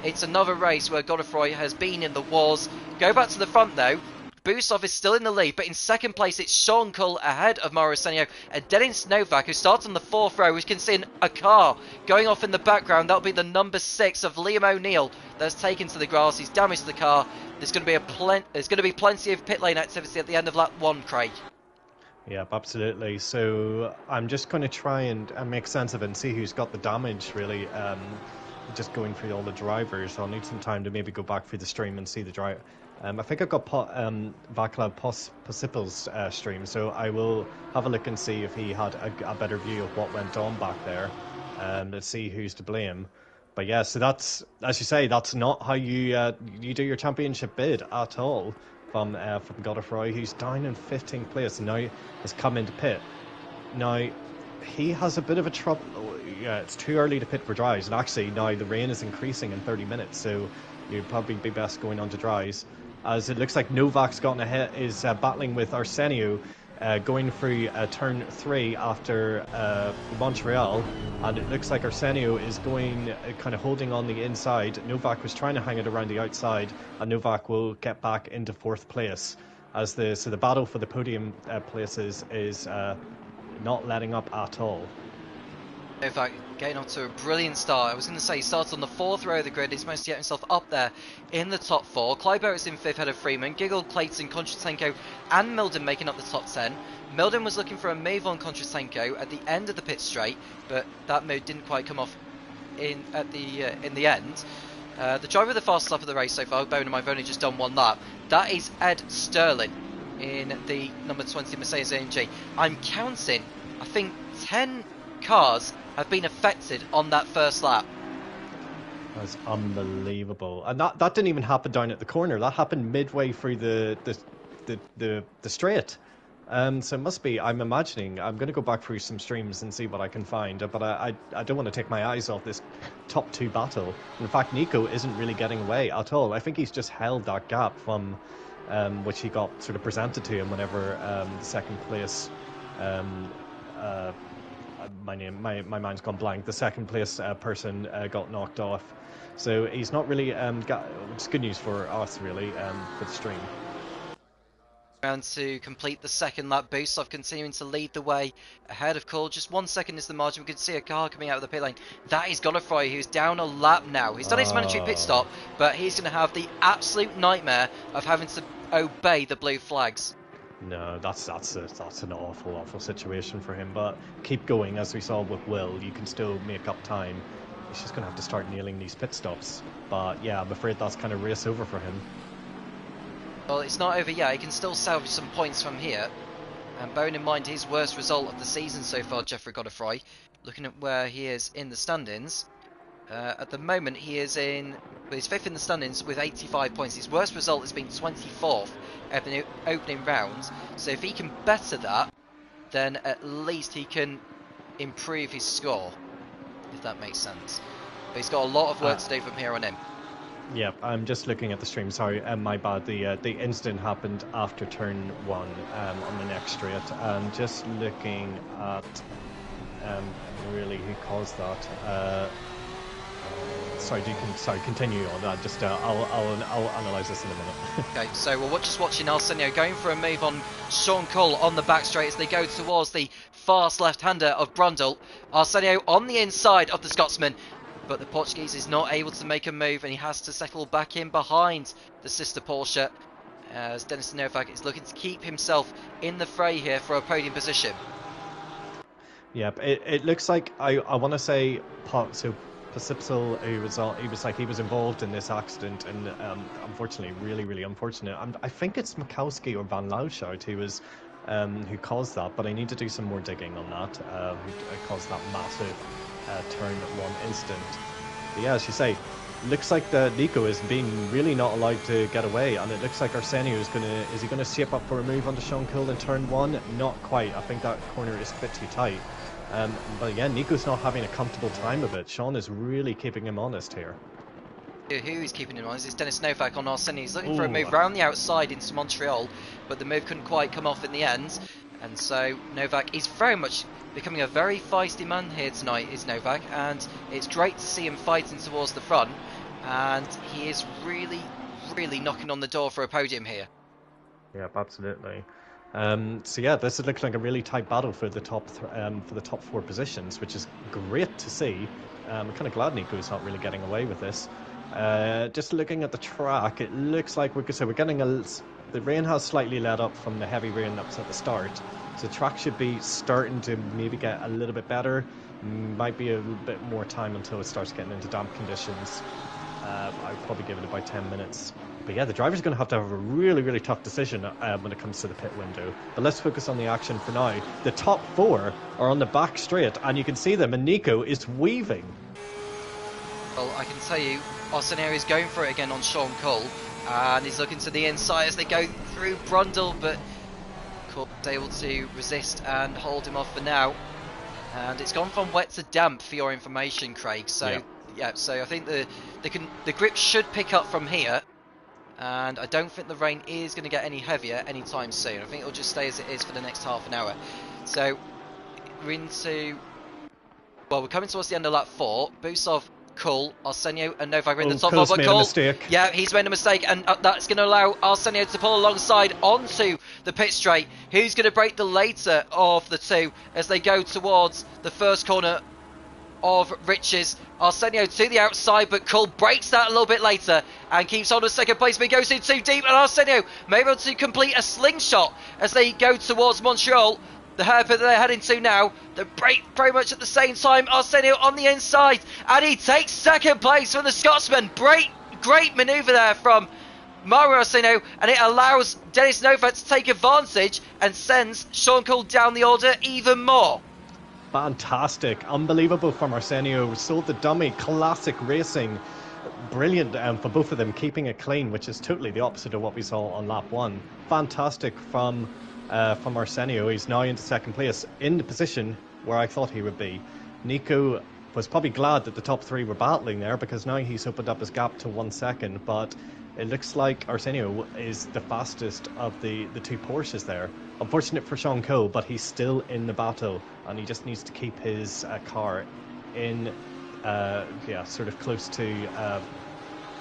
S1: it's another race where Godfrey has been in the wars. Go back to the front though. Busov is still in the lead, but in second place it's Sean Cull ahead of Mauro Senio and Denis Novak, who starts on the 4th row. We can see a car going off in the background. That'll be the number 6 of Liam O'Neill that's taken to the grass. He's damaged the car. There's going to be plenty of pit lane activity at the end of lap 1, Craig.
S2: Yep, absolutely. So I'm just going to try and make sense of it and see who's got the damage, really. Just going through all the drivers. I'll need some time to maybe go back through the stream and see the drive. I think I've got Vaclav Posipil's stream, so I will have a look and see if he had a better view of what went on back there. Let's see who's to blame. But yeah, so that's, as you say, that's not how you do your championship bid at all. From Godfrey, who's down in 15th place and now has come into pit. Now, he has a bit of a trouble. Yeah, it's too early to pit for dries, and actually now the rain is increasing in 30 minutes, so you'd probably be best going on to dries. As it looks like Novak's gotten ahead, is battling with Arsenio, going through turn 3 after Montreal, and it looks like Arsenio is going kind of holding on the inside. Novak was trying to hang it around the outside, and Novak will get back into 4th place. As the battle for the podium places is not letting up at all.
S1: In fact, getting off to a brilliant start. I was going to say he started on the 4th row of the grid. He's managed to get himself up there in the top 4. Kleiber is in 5th ahead of Freeman. Giggle, Clayton, Kontratenko and Milden making up the top 10. Milden was looking for a move on Kontratenko at the end of the pit straight, but that move didn't quite come off in the end. The driver with the fastest lap of the race so far, bearing in mind I've only just done 1 lap, that is Ed Sterling in the number 20 Mercedes-AMG. I'm counting, I think 10 cars have been affected on that first lap.
S2: That's unbelievable, and that didn't even happen down at the corner. That happened midway through the straight. So it must be. I'm imagining. I'm going to go back through some streams and see what I can find. But I don't want to take my eyes off this top 2 battle. In fact, Nico isn't really getting away at all. I think he's just held that gap from which he got sort of presented to him whenever the 2nd place. My mind's gone blank. The 2nd place person got knocked off, so he's not really it's good news for us really for the stream.
S1: Round to complete the 2nd lap. Boost continuing to lead the way ahead of Cole. Just 1 second is the margin. We can see a car coming out of the pit lane. That is Godefroy, who's down a lap now. He's done his mandatory pit stop, but he's going to have the absolute nightmare of having to obey the blue flags.
S2: No, that's an awful situation for him. But keep going, as we saw with Will. You can still make up time. He's just going to have to start nailing these pit stops. But yeah, I'm afraid that's kind of race over for him.
S1: Well, it's not over yet. He can still salvage some points from here. And bearing in mind his worst result of the season so far, Jeffrey Godefroy, looking at where he is in the standings, at the moment he is he's 5th in the standings with 85 points. His worst result has been 24th at the opening round. So if he can better that, then at least he can improve his score, if that makes sense. But he's got a lot of work to do from here on in.
S2: Yeah, I'm just looking at the stream. Sorry, my bad. The incident happened after turn 1 on the next straight. I'm just looking at really who caused that. Sorry, continue on that. Just I'll analyse this in a minute.
S1: Okay, so we're just watching Arsenio going for a move on Sean Cole on the back straight as they go towards the fast left-hander of Brundle. Arsenio on the inside of the Scotsman, but the Portuguese is not able to make a move, and he has to settle back in behind the sister Porsche, as Dennis Novak is looking to keep himself in the fray here for a podium position.
S2: Yep, it looks like I want to say so. Pacipsel, he was involved in this accident, and unfortunately, really unfortunate. I think it's Mikowski or Van Lauschout who caused that, but I need to do some more digging on that. Who caused that massive turn 1 incident? But yeah, as you say, looks like Nico is being really not allowed to get away, and it looks like Arsenio is he gonna shape up for a move onto Sean Cole in turn 1? Not quite. I think that corner is a bit too tight. But again, Nico's not having a comfortable time of it. Sean is really keeping him honest here.
S1: Who is keeping him honest is Dennis Novak on Arsenio. He's looking for a move round the outside into Montreal, but the move couldn't quite come off in the end. And so Novak is very much becoming a very feisty man here tonight, is Novak. And it's great to see him fighting towards the front. And he is really knocking on the door for a podium here.
S2: Yeah, absolutely. So yeah, this looks like a really tight battle for the top 4 positions, which is great to see. I'm kind of glad Nico's not really getting away with this. Just looking at the track, it looks like we're getting the rain has slightly let up from the heavy rain that was at the start, so the track should be starting to maybe get a little bit better. Might be a little bit more time until it starts getting into damp conditions. I'd probably give it about 10 minutes. But yeah, the driver's going to have a really tough decision when it comes to the pit window. But let's focus on the action for now. The top 4 are on the back straight, and you can see them, and Nico is weaving.
S1: Well, I can tell you, Arsenio is going for it again on Sean Cole, and he's looking to the inside as they go through Brundle, but Cole's able to resist and hold him off for now. And it's gone from wet to damp, for your information, Craig. So yeah, so I think the grip should pick up from here, and I don't think the rain is going to get any heavier anytime soon. I think it'll just stay as it is for the next half an hour. So we're we're coming towards the end of lap 4. Busov, Kull, Arsenio, and Novak are in the top 4. But Kull, yeah, he's made a mistake, and that's going to allow Arsenio to pull alongside onto the pit straight. Who's going to break the later of the two as they go towards the first corner of Riches? Arsenio to the outside, but Kull breaks that a little bit later and keeps on to second place, but he goes in too deep, and Arsenio may be able to complete a slingshot as they go towards Montreal. The hairpin that they're heading to now, they break very much at the same time. Arsenio on the inside, and he takes second place from the Scotsman. Great manoeuvre there from Mario Arsenio, and it allows Denis Novak to take advantage and sends Sean Kull down the order even more.
S2: Fantastic, unbelievable from Arsenio. Sold the dummy, classic racing. Brilliant for both of them, keeping it clean, which is totally the opposite of what we saw on lap 1. Fantastic from Arsenio. He's now into second place, in the position where I thought he would be. Nico was probably glad that the top 3 were battling there, because now he's opened up his gap to 1 second, but it looks like Arsenio is the fastest of the 2 Porsches there. Unfortunate for Sean Cole, but he's still in the battle, and he just needs to keep his car in sort of close to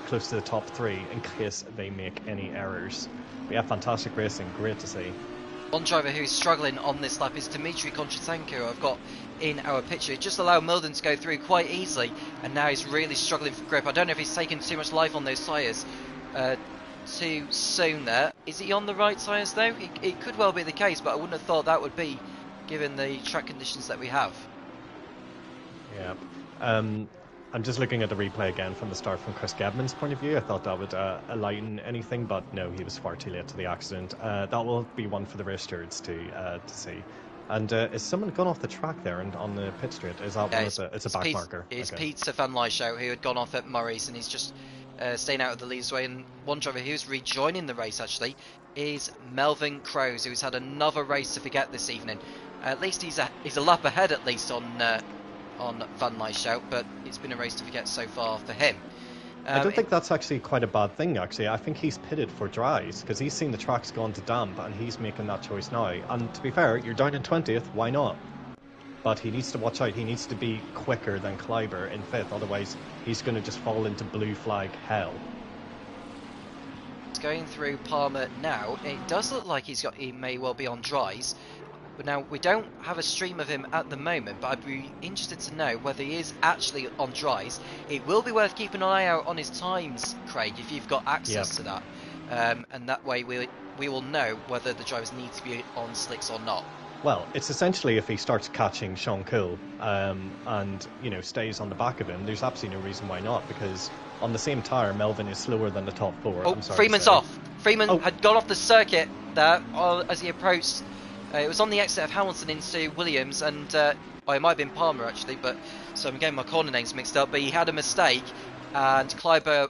S2: the top 3 in case they make any errors. But yeah, fantastic racing, great to see.
S1: One driver who's struggling on this lap is Dmitry Konchatenko. I've got in our picture. It just allowed Milden to go through quite easily, and now he's really struggling for grip. I don't know if he's taken too much life on those tyres too soon there. Is he on the right tyres though? It could well be the case, but I wouldn't have thought that would be, given the track conditions that we have.
S2: Yeah. I'm just looking at the replay again from the start from Chris Gebman's point of view. I thought that would enlighten anything, but no, he was far too late to the accident. That will be one for the race stewards to see. And is someone gone off the track there and on the pit straight? Is that it's a back marker?
S1: It's Peter Van Lyshout, who had gone off at Murray's, and he's just staying out of the lead's way. And one driver who's rejoining the race actually is Melvin Crows, who's had another race to forget this evening. At least he's a lap ahead at least on Van Lyshout, but it's been a race to forget so far for him.
S2: I don't think that's actually quite a bad thing, actually. I think he's pitted for dries, because he's seen the tracks gone to damp, and he's making that choice now. And to be fair, you're down in 20th, why not? But he needs to watch out. He needs to be quicker than Kleiber in 5th, otherwise he's going to just fall into blue flag hell.
S1: It's going through Palmer now. It does look like he may well be on dries. But now, we don't have a stream of him at the moment, but I'd be interested to know whether he is actually on dries. It will be worth keeping an eye out on his times, Craig, if you've got access to that. And that way we will know whether the drivers need to be on slicks or not.
S2: Well, it's essentially if he starts catching Sean Cole and, stays on the back of him, there's absolutely no reason why not, because on the same tyre, Melvin is slower than the top 4.
S1: Oh, Freeman's off. Freeman had gone off the circuit there as he approached. It was on the exit of Hamilton into Williams, and it might have been Palmer actually, so I'm getting my corner names mixed up, but he had a mistake, and Kleiber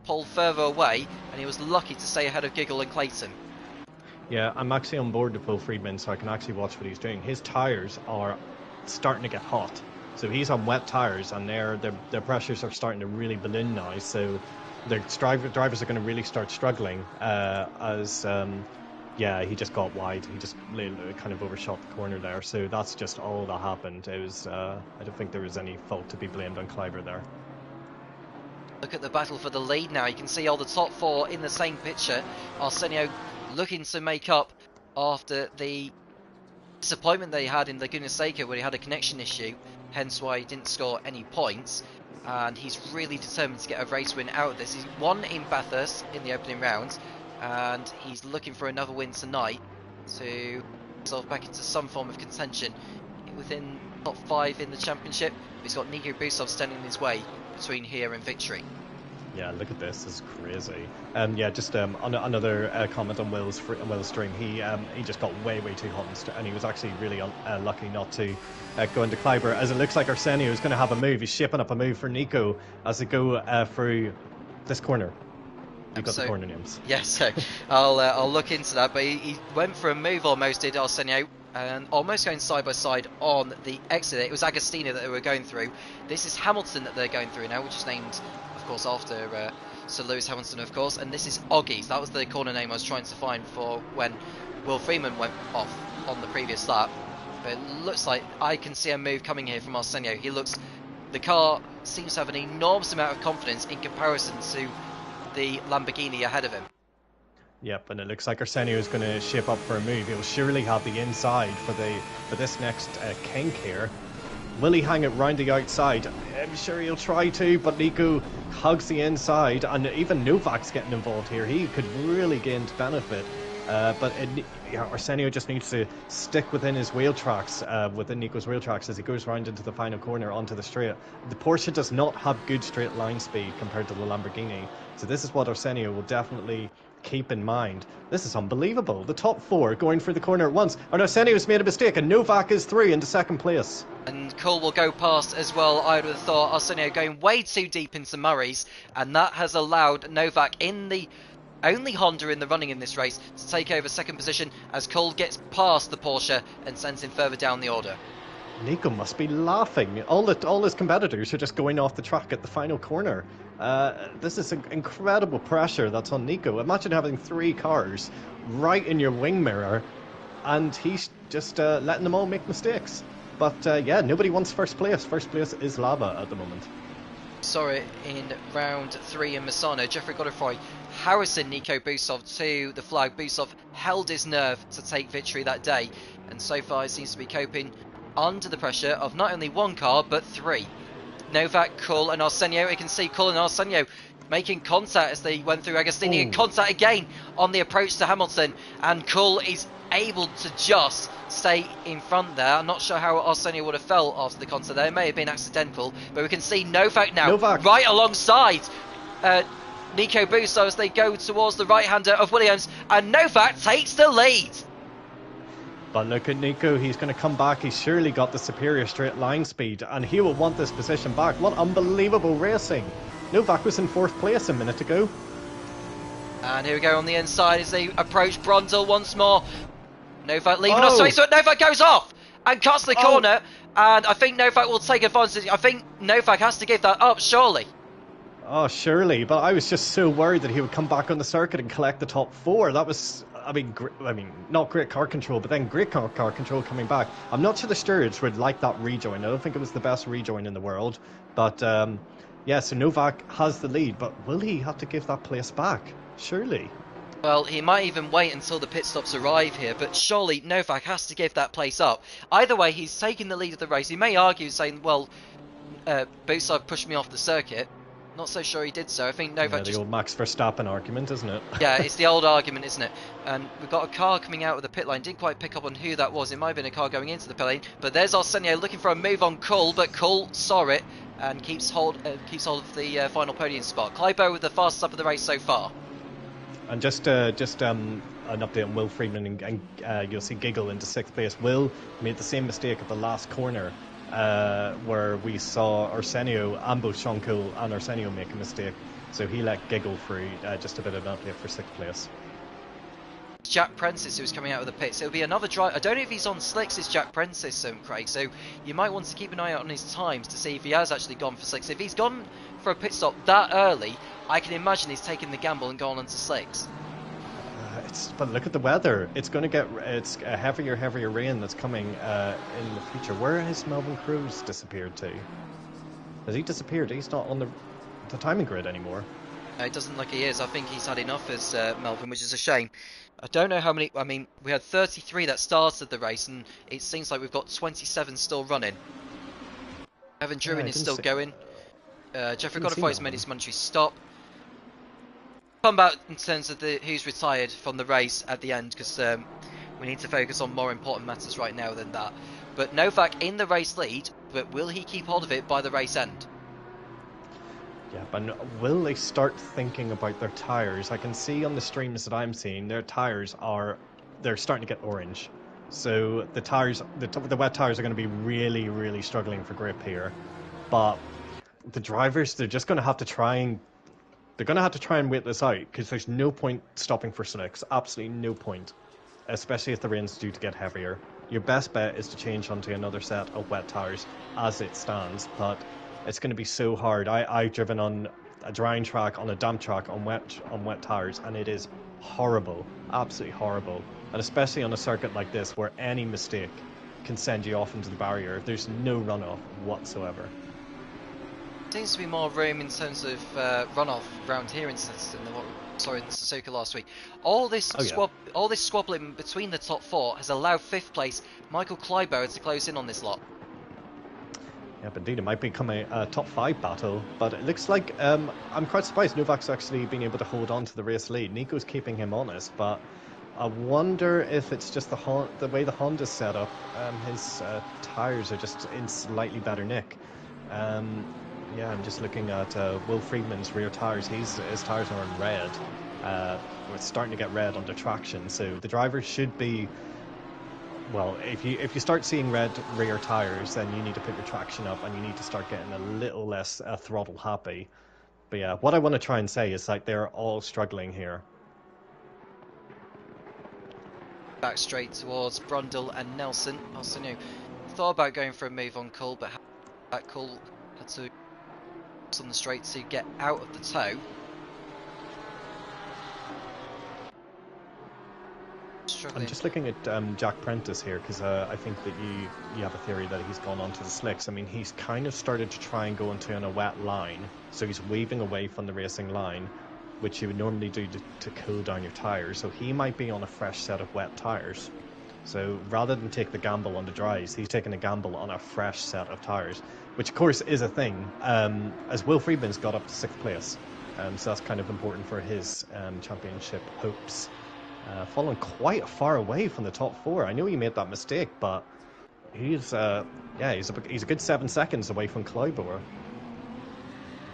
S1: pulled further away, and he was lucky to stay ahead of Giggle and Clayton.
S2: Yeah, I'm actually on board to pull Friedman, so I can actually watch what he's doing. His tyres are starting to get hot, so he's on wet tyres, and their pressures are starting to really balloon now, so the drivers are going to really start struggling he just got wide. He just kind of overshot the corner there. So that's just all that happened. It was. I don't think there was any fault to be blamed on Kleiber there.
S1: Look at the battle for the lead now. You can see all the top 4 in the same picture. Arsenio looking to make up after the disappointment they had in Laguna Seca, where he had a connection issue, hence why he didn't score any points. And he's really determined to get a race win out of this. He's won in Bathurst in the opening round, and he's looking for another win tonight to get himself back into some form of contention within top 5 in the championship. He's got Nico Busov standing in his way between here and victory.
S2: Yeah, look at this. This is crazy. Another comment on Will's stream. He just got way too hot, and he was actually really lucky not to go into Kleiber, as it looks like Arsenio is going to have a move. He's shaping up a move for Nico as they go through this corner. You've got the corner names.
S1: Yeah, so I'll look into that. But he went for a move almost, did Arsenio. and almost going side by side on the exit. It was Agostino that they were going through. This is Hamilton that they're going through now, which is named, of course, after Sir Lewis Hamilton, of course. And this is Oggies. That was the corner name I was trying to find for when Will Freeman went off on the previous lap. But it looks like I can see a move coming here from Arsenio. The car seems to have an enormous amount of confidence in comparison to the Lamborghini ahead of him.
S2: Yep, and it looks like Arsenio is going to shape up for a move. He'll surely have the inside for this next kink here. Will he hang it round the outside? I'm sure he'll try to, but Nico hugs the inside, and even Novak's getting involved here. He could really gain benefit. Arsenio just needs to stick within his wheel tracks, within Nico's wheel tracks as he goes round into the final corner onto the straight. The Porsche does not have good straight line speed compared to the Lamborghini, so this is what Arsenio will definitely keep in mind. This is unbelievable. The top four going for the corner at once, and Arsenio's made a mistake, and Novak is through into second place.
S1: And Cole will go past as well. I would have thought Arsenio going way too deep into Murray's, and that has allowed Novak, in the only Honda in the running in this race, to take over second position as Cole gets past the Porsche and sends him further down the order.
S2: Nico must be laughing. All his competitors are just going off the track at the final corner. This is incredible pressure that's on Nico. Imagine having 3 cars right in your wing mirror, and he's just letting them all make mistakes. But yeah, nobody wants first place. First place is lava at the moment.
S1: Saw it in round 3 in Misano. Jeffrey Godefroy Harrison Nico Busov to the flag. Busov held his nerve to take victory that day, and so far he seems to be coping under the pressure of not only 1 car but 3. Novak, Kull and Arsenio. You can see Kull and Arsenio making contact as they went through Agostini, and contact again on the approach to Hamilton, and Kull is able to just stay in front there. I'm not sure how Arsenio would have felt after the contact there. It may have been accidental, but we can see Novak now right alongside Nico Busov as they go towards the right-hander of Williams, and Novak takes the lead.
S2: But look at Nico, he's going to come back. He's surely got the superior straight line speed, and he will want this position back. What unbelievable racing. Novak was in 4th place a minute ago.
S1: And here we go on the inside as they approach Brundle once more. Novak leaving off space, but Novak goes off and cuts the corner, and I think Novak will take advantage. I think Novak has to give that up, surely.
S2: Oh, surely, but I was just so worried that he would come back on the circuit and collect the top 4. That was, I mean, not great car control, but then great car control coming back. I'm not sure the stewards would like that rejoin. I don't think it was the best rejoin in the world. But, yeah, so Novak has the lead, but will he have to give that place back? Surely.
S1: Well, he might even wait until the pit stops arrive here, but surely Novak has to give that place up. Either way, he's taking the lead of the race. He may argue saying, well, Busov pushed me off the circuit. Not so sure he did so. I think Novak
S2: the old Max Verstappen argument, isn't it?
S1: Yeah, it's the old argument, isn't it? And we've got a car coming out of the pit lane. Didn't quite pick up on who that was. It might have been a car going into the pit lane. But there's Arsenio looking for a move on Kull, but Kull saw it and keeps hold of the final podium spot. Kleibo with the fastest up of the race so far.
S2: And just an update on Will Freeman, and you'll see Giggle into 6th place. Will made the same mistake at the last corner, where we saw Arsenio ambush Sean Cole and Arsenio make a mistake, so he let Giggle through. Just a bit of an update for 6th place.
S1: Jack Prentice, who was coming out of the pits. It'll be another drive. I don't know if he's on slicks, it's Jack Prentice, Craig, so you might want to keep an eye out on his times to see if he has actually gone for slicks. If he's gone for a pit stop that early, I can imagine he's taken the gamble and gone onto slicks.
S2: But look at the weather. It's going to get a heavier rain that's coming in the future. Where has Melvin Cruz disappeared to? Has he disappeared? He's not on the timing grid anymore.
S1: It doesn't look like he is. I think he's had enough as Melvin, which is a shame. I don't know how many. I mean, we had 33 that started the race, and it seems like we've got 27 still running. Evan Druin is still going. Jeffrey Godefroy's made his momentary stop. Come back in terms of who's retired from the race at the end, because we need to focus on more important matters right now than that. But Novak in the race lead, but will he keep hold of it by the race end?
S2: Yeah, but will they start thinking about their tyres? I can see on the streams that I'm seeing, their tyres they're starting to get orange. So the tyres, the wet tyres are going to be really, really struggling for grip here. But the drivers, they're just going to have to try and wait this out, because there's no point stopping for slicks. Absolutely no point. especially if the rain's due to get heavier. Your best bet is to change onto another set of wet tires as it stands, but it's going to be so hard. I've driven on a drying track, on a damp track, on wet tires, and it is horrible, absolutely horrible. And especially on a circuit like this, where any mistake can send you off into the barrier. There's no runoff whatsoever.
S1: Seems to be more room in terms of runoff around here in Snetterton than what we saw in Suzuka last week. All this squabbling between the top four has allowed fifth place Michael Kleiber to close in on this lot.
S2: Yeah, but indeed, it might become a top 5 battle, but it looks like I'm quite surprised Novak's actually being able to hold on to the race lead. Nico's keeping him honest, but I wonder if it's just the way the Honda's set up. His tyres are just in slightly better nick. Yeah, I'm just looking at Will Friedman's rear tyres. His tyres are in red. It's starting to get red under traction, so the driver should be... Well, if you start seeing red rear tyres, then you need to put your traction up and you need to start getting a little less throttle happy. But yeah, what I want to try and say is like they're all struggling here.
S1: Back straight towards Brundle and Nelson. Also, thought about going for a move on Cole, but that Cole had to on the straight to get out of the tow. Struggling.
S2: I'm just looking at Jack Prentice here because I think that you have a theory that he's gone onto the slicks. I mean, he's kind of started to try and go into on a wet line, so he's weaving away from the racing line, which you would normally do to cool down your tyres. So he might be on a fresh set of wet tyres. So rather than take the gamble on the dries, he's taking a gamble on a fresh set of tyres, which of course is a thing, as Will Friedman's got up to 6th place. So that's kind of important for his championship hopes. Fallen quite far away from the top 4. I know he made that mistake, but he's a good 7 seconds away from Kleiber.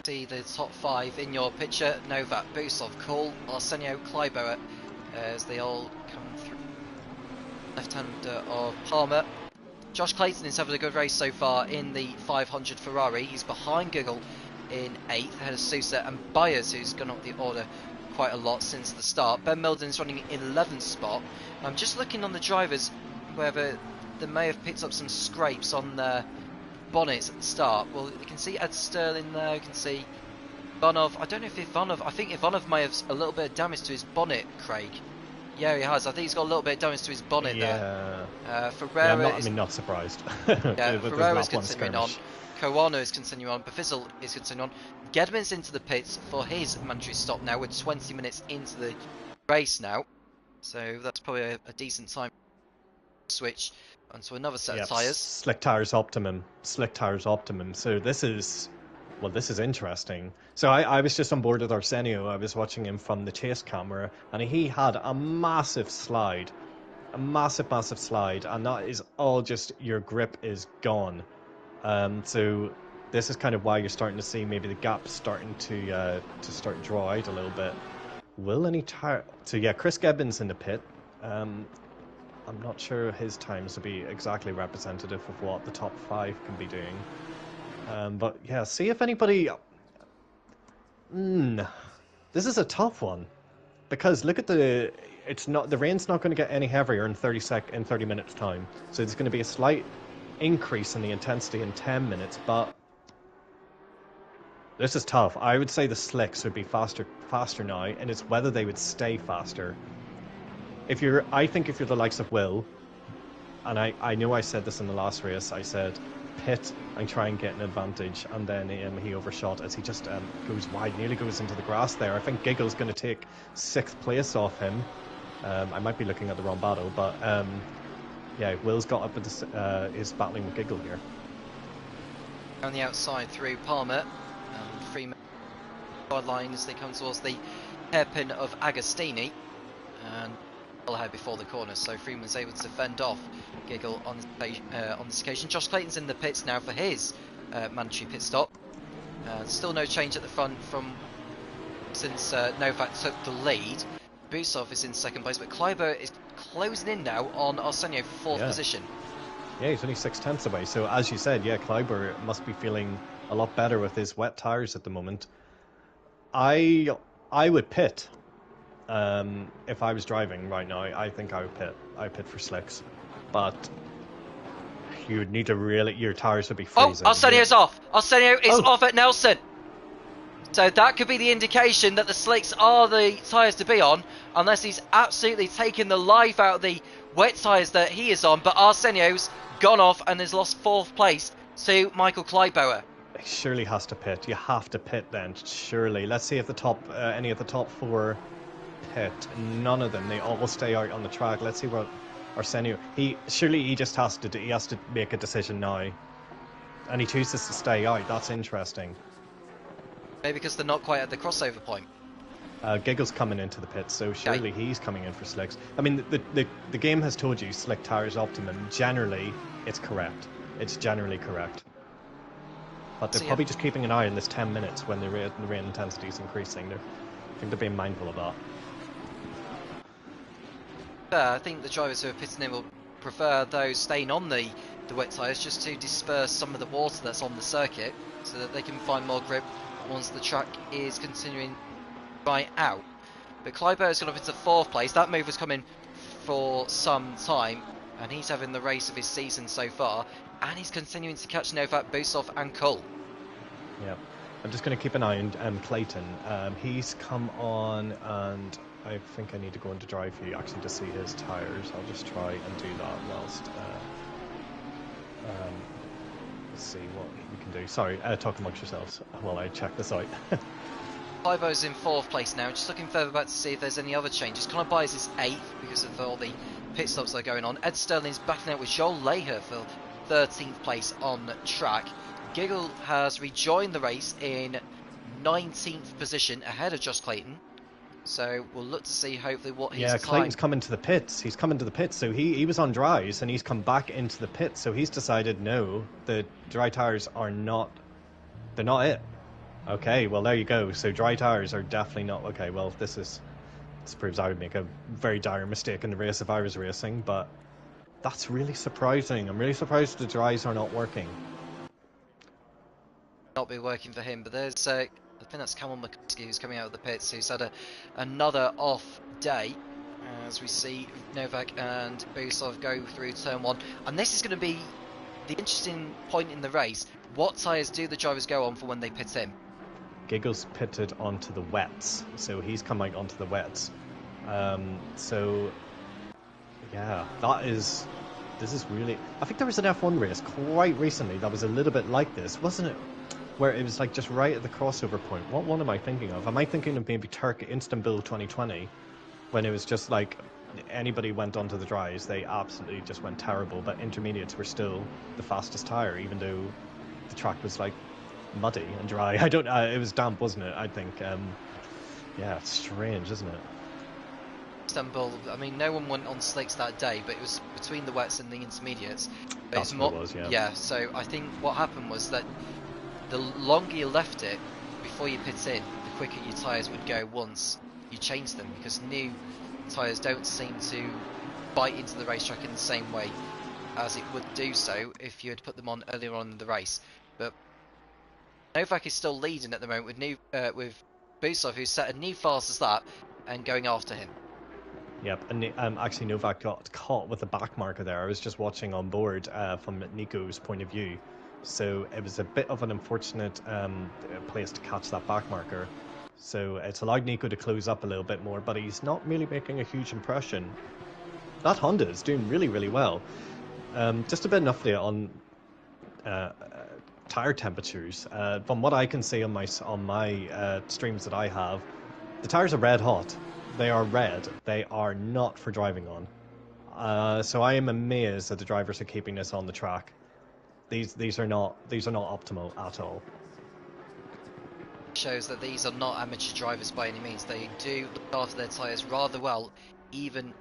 S1: See the top 5 in your picture: Novak, Busov, Cole, Arsenio, Kleiber, as they all come through. Left-hander of Palmer. Josh Clayton is having a good race so far in the 500 Ferrari. He's behind Giggle in 8th, ahead of Sousa and Byers, who's gone up the order quite a lot since the start. Ben Milden's running in 11th spot. I'm just looking on the drivers whether they may have picked up some scrapes on their bonnets at the start. Well, you can see Ed Sterling there, you can see Ivanov. I don't know if Ivanov, I think Ivanov may have a little bit of damage to his bonnet, Craig. Yeah, he has. I think he's got a little bit of damage to his bonnet there. Ferreira
S2: not surprised.
S1: Yeah, Ferreira is continuing on. Kowano is continuing on. Befizzle is continuing on. Gedman's into the pits for his mandatory stop now. We're 20 minutes into the race now. So that's probably a decent time to switch onto another set of tyres.
S2: Slick tyres optimum. Slick tyres optimum. So this is interesting. So I was just on board with Arsenio. I was watching him from the chase camera, and he had a massive slide. A massive slide. And that is all just your grip is gone. So this is kind of why you're starting to see maybe the gap starting to draw out a little bit. Will any tire? So yeah, Chris Gibbons in the pit. I'm not sure his times will be exactly representative of what the top 5 can be doing. But yeah, see if anybody. This is a tough one because look at the. It's not the rain's not going to get any heavier in 30 minutes time. So there's going to be a slight increase in the intensity in 10 minutes, but this is tough. I would say the slicks would be faster now, and it's whether they would stay faster. I think if you're the likes of Will, and I know I said this in the last race, I said pit and try and get an advantage, and then he overshot as he just goes wide, nearly goes into the grass there. I think Giggle's going to take 6th place off him. I might be looking at the wrong battle, but yeah, Will's got up with is battling with Giggle here.
S1: On the outside through Palmer and Freeman line as they come towards the hairpin of Agostini, and ahead before the corner, so Freeman's able to fend off Giggle on this occasion. Josh Clayton's in the pits now for his mandatory pit stop. Still no change at the front since Novak took the lead. Busov is in 2nd place, but Kleiber is closing in now on Arsenio for 4th position.
S2: Yeah, he's only 6/10 away. So as you said, yeah, Kleiber must be feeling a lot better with his wet tyres at the moment. I would pit. If I was driving right now, I think I would pit. I pit for slicks, but you would need to really. Your tires would be
S1: Oh,
S2: freezing.
S1: Arsenio's off. Arsenio is
S2: Oh.
S1: off at Nelson. So that could be the indication that the slicks are the tyres to be on, unless he's absolutely taken the life out of the wet tyres that he is on. But Arsenio's gone off and has lost 4th place to Michael Kleibauer.
S2: He surely has to pit. You have to pit then, surely. Let's see if the top, any of the top 4 pit. None of them. They all stay out on the track. Let's see what Arsenio. He just has to. He has to make a decision now, and he chooses to stay out. That's interesting.
S1: Maybe because they're not quite at the crossover point.
S2: Giggle's coming into the pit, so surely he's coming in for slicks. I mean, the game has told you slick tires optimum. Generally, it's correct. It's generally correct. But they're probably just keeping an eye on this 10 minutes when the rain intensity is increasing. I think they're being mindful of that.
S1: I think the drivers who are pitting in will prefer those staying on the wet tyres just to disperse some of the water that's on the circuit so that they can find more grip once the track is continuing right out. But Kleibauer's gone up into 4th place. That move was coming for some time, and he's having the race of his season so far, and he's continuing to catch Novak, Busov and Kull.
S2: Yeah, I'm just going to keep an eye on Clayton. He's come on, and I think I need to go into drive view actually to see his tyres. I'll just try and do that whilst let's see what we can do. Sorry, talk amongst yourselves while I check this out.
S1: Kleibauer's in 4th place now, just looking further back to see if there's any other changes. Connor Byers is 8th because of all the pit stops that are going on. Ed Sterling's backing out with Joel Leher for 13th place on track. Giggle has rejoined the race in 19th position ahead of Josh Clayton. So we'll look to see hopefully what his time...
S2: Clayton's coming to the pits. He's coming to the pits. So he was on dries and he's come back into the pits. So he's decided, no, the dry tyres are not... They're not it. Okay, well, there you go. So dry tyres are definitely not... Okay, well, this proves I would make a very dire mistake in the race if I was racing, but that's really surprising. I'm really surprised the dries are not working.
S1: Not be working for him, but there's... I think that's Cameron McCuskey who's coming out of the pits, who's had another off day, as we see Novak and Busov go through turn 1. And this is going to be the interesting point in the race. What tyres do the drivers go on for when they pit in?
S2: Giggle's pitted onto the wets, so he's coming onto the wets. So, yeah, this is really... I think there was an F1 race quite recently that was a little bit like this, wasn't it? Where it was like just right at the crossover point. What one am I thinking of? Am I thinking of maybe Istanbul 2020, when it was just like anybody went onto the dries, they absolutely just went terrible, but intermediates were still the fastest tyre, even though the track was like muddy and dry. It was damp, wasn't it? I think. Yeah, it's strange, isn't it?
S1: Istanbul, I mean, no one went on slicks that day, but it was between the wets and the intermediates. But
S2: That's what it was, yeah.
S1: Yeah, so I think what happened was that the longer you left it before you pit in, the quicker your tyres would go once you changed them, because new tyres don't seem to bite into the racetrack in the same way as it would do so if you had put them on earlier on in the race. But Novak is still leading at the moment with Busov, who's set a new fastest lap and going after him.
S2: Yep, and actually Novak got caught with a back marker there. I was just watching on board from Nico's point of view. So it was a bit of an unfortunate place to catch that back marker. So it's allowed Nico to close up a little bit more, but he's not really making a huge impression. That Honda is doing really, really well. Just a bit of an update on tire temperatures. From what I can see on my streams that I have, the tires are red hot. They are red. They are not for driving on. So I am amazed that the drivers are keeping this on the track. These are not optimal at all.
S1: Shows that these are not amateur drivers by any means. They do look after their tyres rather well, even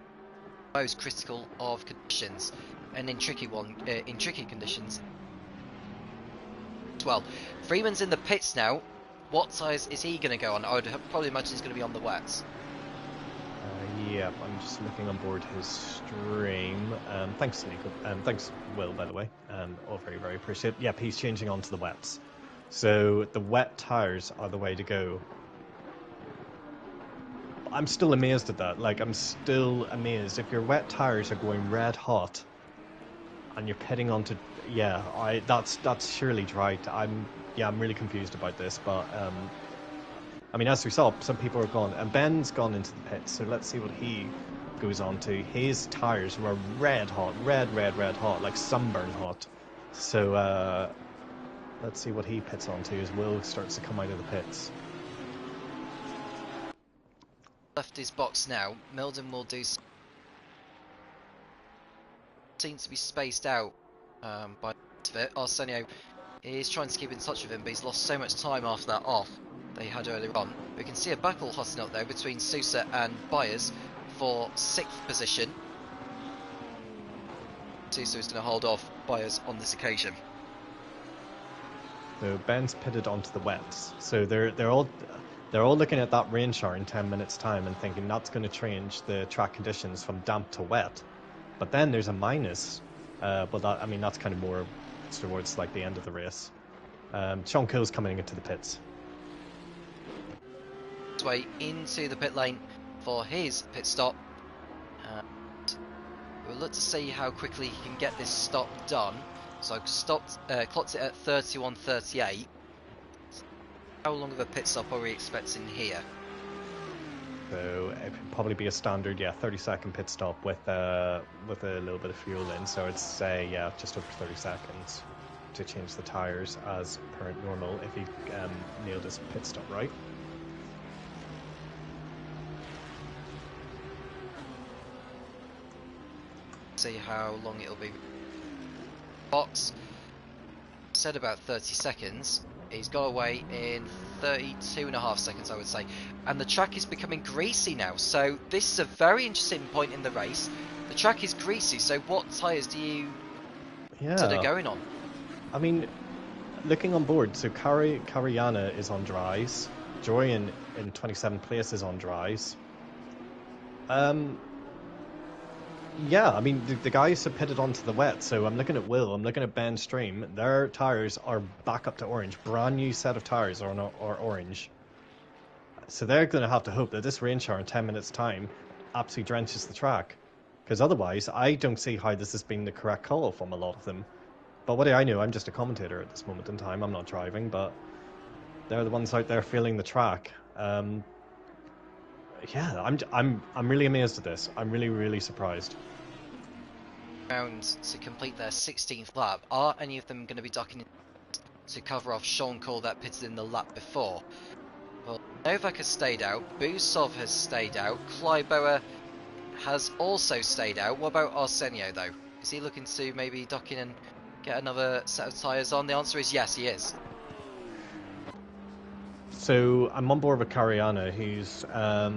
S1: most critical of conditions, and in tricky conditions as well. Freeman's in the pits now. What tyres is he going to go on? I would probably imagine he's going to be on the wets.
S2: Yeah, I'm just looking on board his stream. Thanks, Nico. Thanks, Will, by the way. All very, very appreciated. Yep, he's changing on to the wets. So the wet tyres are the way to go. I'm still amazed at that. Like, I'm still amazed. If your wet tires are going red hot and you're pitting onto, that's surely dry. I'm really confused about this, but I mean, as we saw, some people are gone, and Ben's gone into the pits. So let's see what he goes on to. His tires were red hot, red hot, like sunburn hot. So let's see what he pits onto as Will starts to come out of the pits.
S1: Left his box now. Milden will do. Seems to be spaced out by it. Arsenio is trying to keep in touch with him, but he's lost so much time after that off they had earlier on. We can see a battle hotting up there between Sousa and Byers for 6th position. Sousa is going to hold off Byers on this occasion.
S2: So Ben's pitted onto the wets. So they're all looking at that rain shower in 10 minutes time and thinking that's going to change the track conditions from damp to wet. But then there's a minus. But that's kind of more towards like the end of the race. Sean Cole's coming into the pits.
S1: Way into the pit lane for his pit stop. And we'll look to see how quickly he can get this stop done. So I've clocked it at 31:38. How long of a pit stop are we expecting here?
S2: So it would probably be a standard, 30-second pit stop with a little bit of fuel in. So I'd say, just over 30 seconds to change the tires as per normal if he nailed his pit stop right.
S1: See how long it'll be. Box said about 30 seconds. He's got away in 32.5 seconds, I would say. And the track is becoming greasy now. So this is a very interesting point in the race. The track is greasy, so what tyres do you consider going on?
S2: I mean, looking on board, so Kariana is on dries. Jorian in 27th place is on dries. I mean, the guys have pitted onto the wet, so I'm looking at Will, I'm looking at Ben Stream. Their tyres are back up to orange. Brand new set of tyres are orange. So they're going to have to hope that this rain shower in 10 minutes' time absolutely drenches the track. Because otherwise, I don't see how this has been the correct call from a lot of them. But what do I know? I'm just a commentator at this moment in time. I'm not driving, but they're the ones out there feeling the track. I'm really amazed at this. I'm really, really surprised.
S1: Round to complete their 16th lap. Are any of them going to be ducking to cover off Sean Cole that pitted in the lap before? Well, Novak has stayed out. Busov has stayed out. Kleiboer has also stayed out. What about Arsenio though? Is he looking to maybe duck in and get another set of tyres on? The answer is yes, he is.
S2: So I'm on board with Kariana. He's, I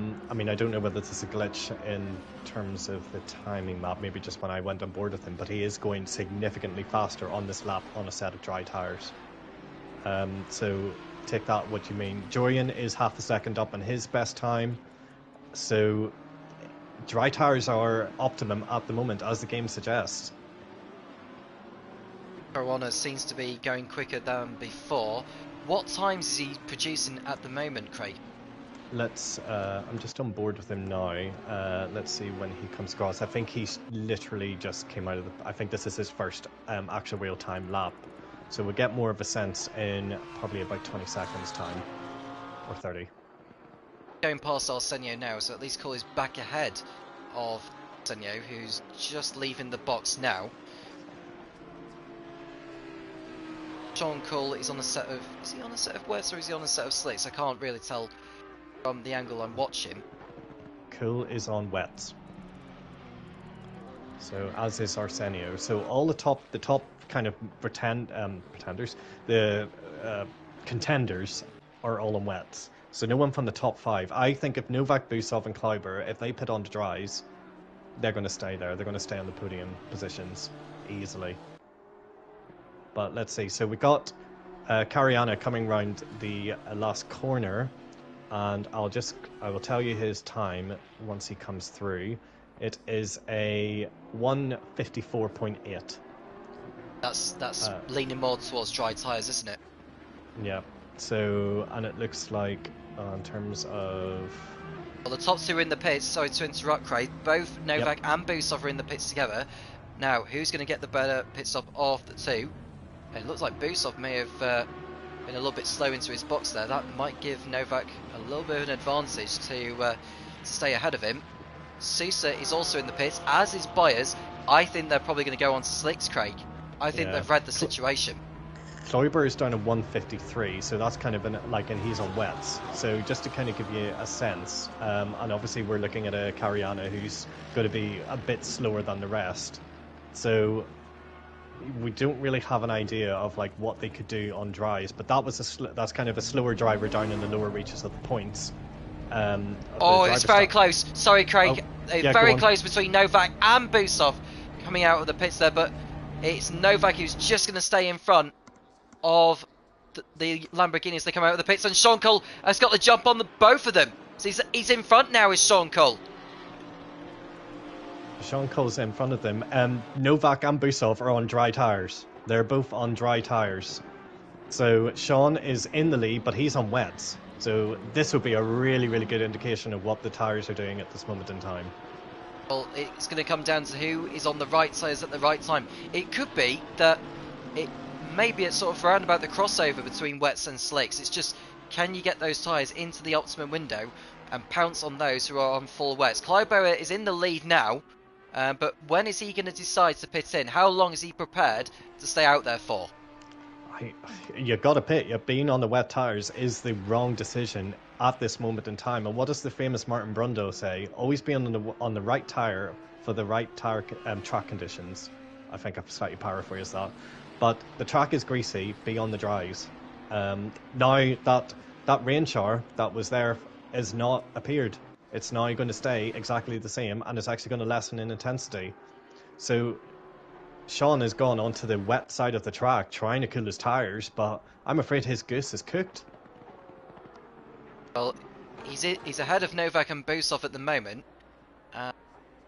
S2: don't know whether this is a glitch in terms of the timing map, maybe just when I went on board with him, but he is going significantly faster on this lap on a set of dry tyres. So take that what you mean. Jorian is half a second up on his best time. So dry tyres are optimum at the moment, as the game suggests.
S1: Caruana seems to be going quicker than before. What times is he producing at the moment, Craig?
S2: I'm just on board with him now. Let's see when he comes across. I think he's literally just came out of I think this is his first actual real-time lap. So we'll get more of a sense in probably about 20 seconds time, or 30.
S1: Going past Arsenio now, so at least Cole is back ahead of Arsenio, who's just leaving the box now. Sean Cole is on a set of... Is he on a set of wets or is he on a set of slicks? I can't really tell from the angle I'm watching.
S2: Cole is on wets. So as is Arsenio. So all the top kind of pretenders, the contenders are all on wets. So no one from the top 5. I think if Novak, Busov and Kleiber, if they pit on to dries, they're going to stay there. They're going to stay on the podium positions easily. But let's see. So we got Kariana coming round the last corner, and I will tell you his time once he comes through. It is a 1:54.8.
S1: That's leaning more towards dry tyres, isn't it?
S2: Yeah. So, and it looks like in terms of
S1: Well, the top two are in the pits, sorry to interrupt, Craig. Both Novak and Busov are in the pits together. Now, who's going to get the better pit stop of the two? It looks like Busov may have been a little bit slow into his box there. That might give Novak a little bit of an advantage to stay ahead of him. Sousa is also in the pits, as is Byers. I think they're probably going to go on to slicks, Craig. I think they've read the situation.
S2: Kloiber is down at 153, so that's kind of and he's on wets. So just to kind of give you a sense, and obviously we're looking at a Cariana who's going to be a bit slower than the rest. So we don't really have an idea of like what they could do on dries, but that was that's kind of a slower driver down in the lower reaches of the points.
S1: It's very close. Sorry, Craig. Very close between Novak and Busov coming out of the pits there, but it's Novak who's just going to stay in front of the Lamborghini as they come out of the pits, and Sean Cole has got the jump on both of them. So he's in front now, is Sean Cole.
S2: Sean Cole's in front of them. Novak and Busov are on dry tyres. They're both on dry tyres. So Sean is in the lead, but he's on wets. So this would be a really, really good indication of what the tyres are doing at this moment in time.
S1: Well, it's going to come down to who is on the right tyres at the right time. It could be that maybe it's sort of around about the crossover between wets and slicks. It's just, can you get those tyres into the optimum window and pounce on those who are on full wets? Kleiboer is in the lead now, but when is he going to decide to pit in? How long is he prepared to stay out there for?
S2: You've got to pit. You're being on the wet tyres is the wrong decision at this moment in time. And what does the famous Martin Brundle say? Always be on the right tyre for the right tyre track conditions. I think I've slightly paraphrased that. But the track is greasy, be on the dries. Now that rain shower that was there is not appeared. It's now going to stay exactly the same, and it's actually going to lessen in intensity. So Sean has gone onto the wet side of the track trying to cool his tyres, but I'm afraid his goose is cooked.
S1: Well, he's ahead of Novak and Busov at the moment. I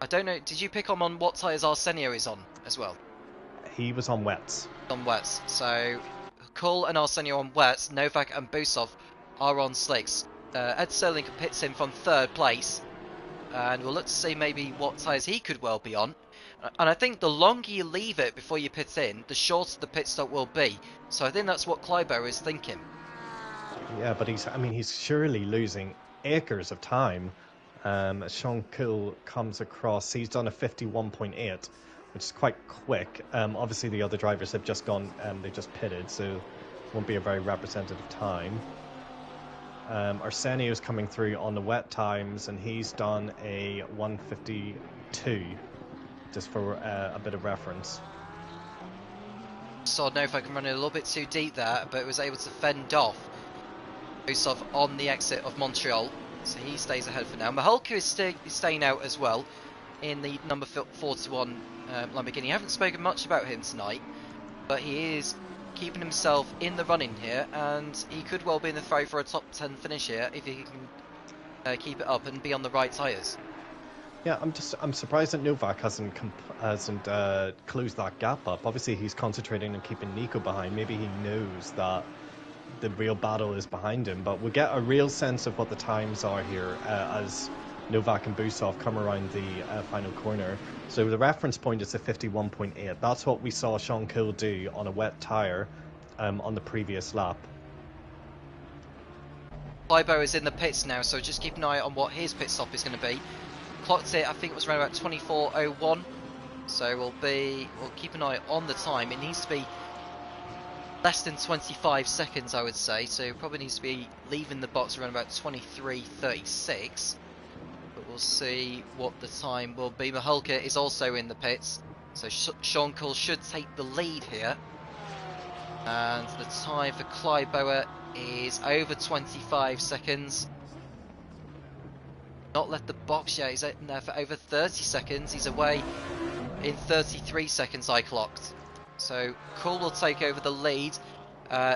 S1: don't know, did you pick on what tyres Arsenio is on as well?
S2: He was on wets.
S1: On wets. So Kull and Arsenio on wets, Novak and Busov are on slicks. Ed Sterling pits in from third place, and we'll look to see maybe what tyres he could well be on. And I think the longer you leave it before you pit in, the shorter the pit stop will be. So I think that's what Kleiboer is thinking.
S2: Yeah, but he's surely losing acres of time. As Sean Kull comes across, he's done a 51.8, which is quite quick. Obviously the other drivers have just gone, they just pitted, so it won't be a very representative time. Arsenio's coming through on the wet times, and he's done a 152, just for a bit of reference.
S1: Saw Novak running a little bit too deep there, but was able to fend off Busov on the exit of Montreal, so he stays ahead for now. Maholka is staying out as well in the number 41 Lamborghini. I haven't spoken much about him tonight, but he is keeping himself in the running here, and he could well be in the throw for a top 10 finish here if he can keep it up and be on the right tyres.
S2: Yeah, I'm surprised that Novak hasn't closed that gap up. Obviously, he's concentrating on keeping Nico behind. Maybe he knows that the real battle is behind him, but we get a real sense of what the times are here as Novak and Busov come around the final corner. So the reference point is a 51.8. That's what we saw Sean Kull do on a wet tyre on the previous lap.
S1: Kleiboer is in the pits now, so just keep an eye on what his pit stop is going to be. Clocked it, I think it was around about 24:01. So we'll keep an eye on the time. It needs to be less than 25 seconds, I would say. So probably needs to be leaving the box around about 23:36. But we'll see what the time will be. Maholka is also in the pits, so Sean Kull should take the lead here. And the time for Kleiboer is over 25 seconds. Not left the box yet, he's in there for over 30 seconds. He's away in 33 seconds, I clocked. So Kull will take over the lead.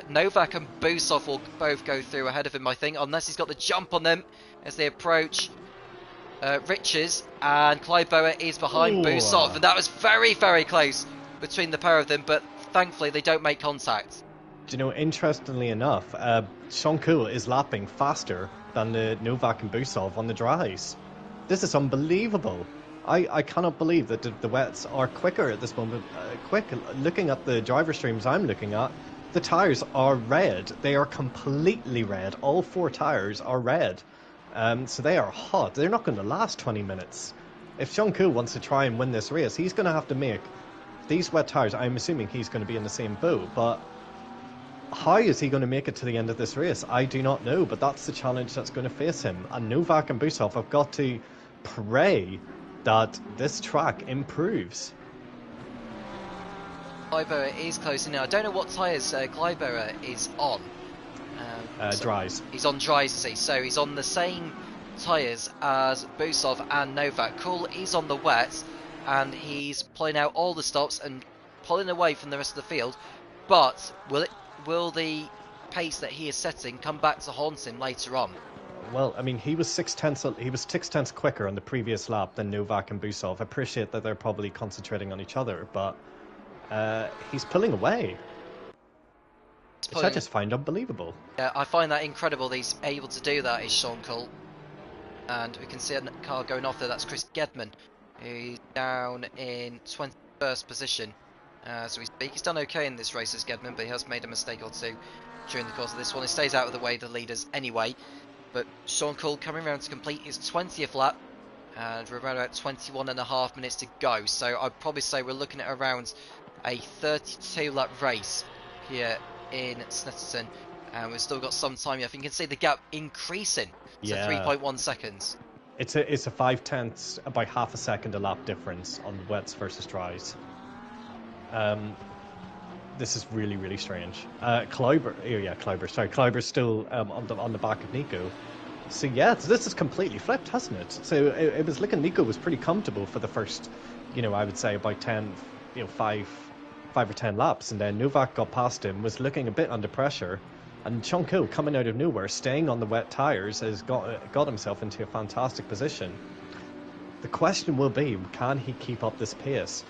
S1: Novak and Busov will both go through ahead of him, I think, unless he's got the jump on them as they approach Riches, and Kleiboer is behind Busov, and that was very, very close between the pair of them, but thankfully they don't make contact.
S2: you know, interestingly enough, Sean Cool is lapping faster than the Novak and Busov on the dries. This is unbelievable. I cannot believe that the wets are quicker at this moment. Quick, looking at the driver streams I'm looking at, the tyres are red. They are completely red. All 4 tyres are red. So they are hot. They're not going to last 20 minutes. If Sean Cool wants to try and win this race, he's going to have to make these wet tyres. I'm assuming he's going to be in the same boat, but how is he going to make it to the end of this race? I do not know, but that's the challenge that's going to face him. And Novak and Busov have got to pray that this track improves.
S1: Glyber is closing now. I don't know what tyres Glyber is on.
S2: Dries.
S1: He's on dries, see, so he's on the same tyres as Busov and Novak. Cool, he's on the wet, and he's pulling out all the stops and pulling away from the rest of the field. But will the pace that he is setting come back to haunt him later on?
S2: Well, I mean, he was 6/10 quicker on the previous lap than Novak and Busov. I appreciate that they're probably concentrating on each other, but he's pulling away. Which I just find unbelievable.
S1: Yeah, I find that incredible that he's able to do that, is Sean Cool. And we can see a car going off there, that's Chris Gedman, who's down in 21st position. So he's done okay in this race as Gedman, but he has made a mistake or two during the course of this one. He stays out of the way of the leaders anyway. But Sean Cool coming around to complete his 20th lap, and we're around about 21.5 minutes to go. So I'd probably say we're looking at around a 32 lap race here in Snetterton, and we've still got some time. I think you can see the gap increasing to 3.1 seconds.
S2: It's a 5/10, about half a second a lap difference on wets versus dries. This is really, really strange. Kleiber's still on the back of Nico. So yeah, this is completely flipped, hasn't it? So it was looking, Nico was pretty comfortable for the first, I would say about 5 or 10 laps, and then Novak got past him, was looking a bit under pressure, and Sean Cool, coming out of nowhere, staying on the wet tyres, has got himself into a fantastic position. The question will be, can he keep up this pace?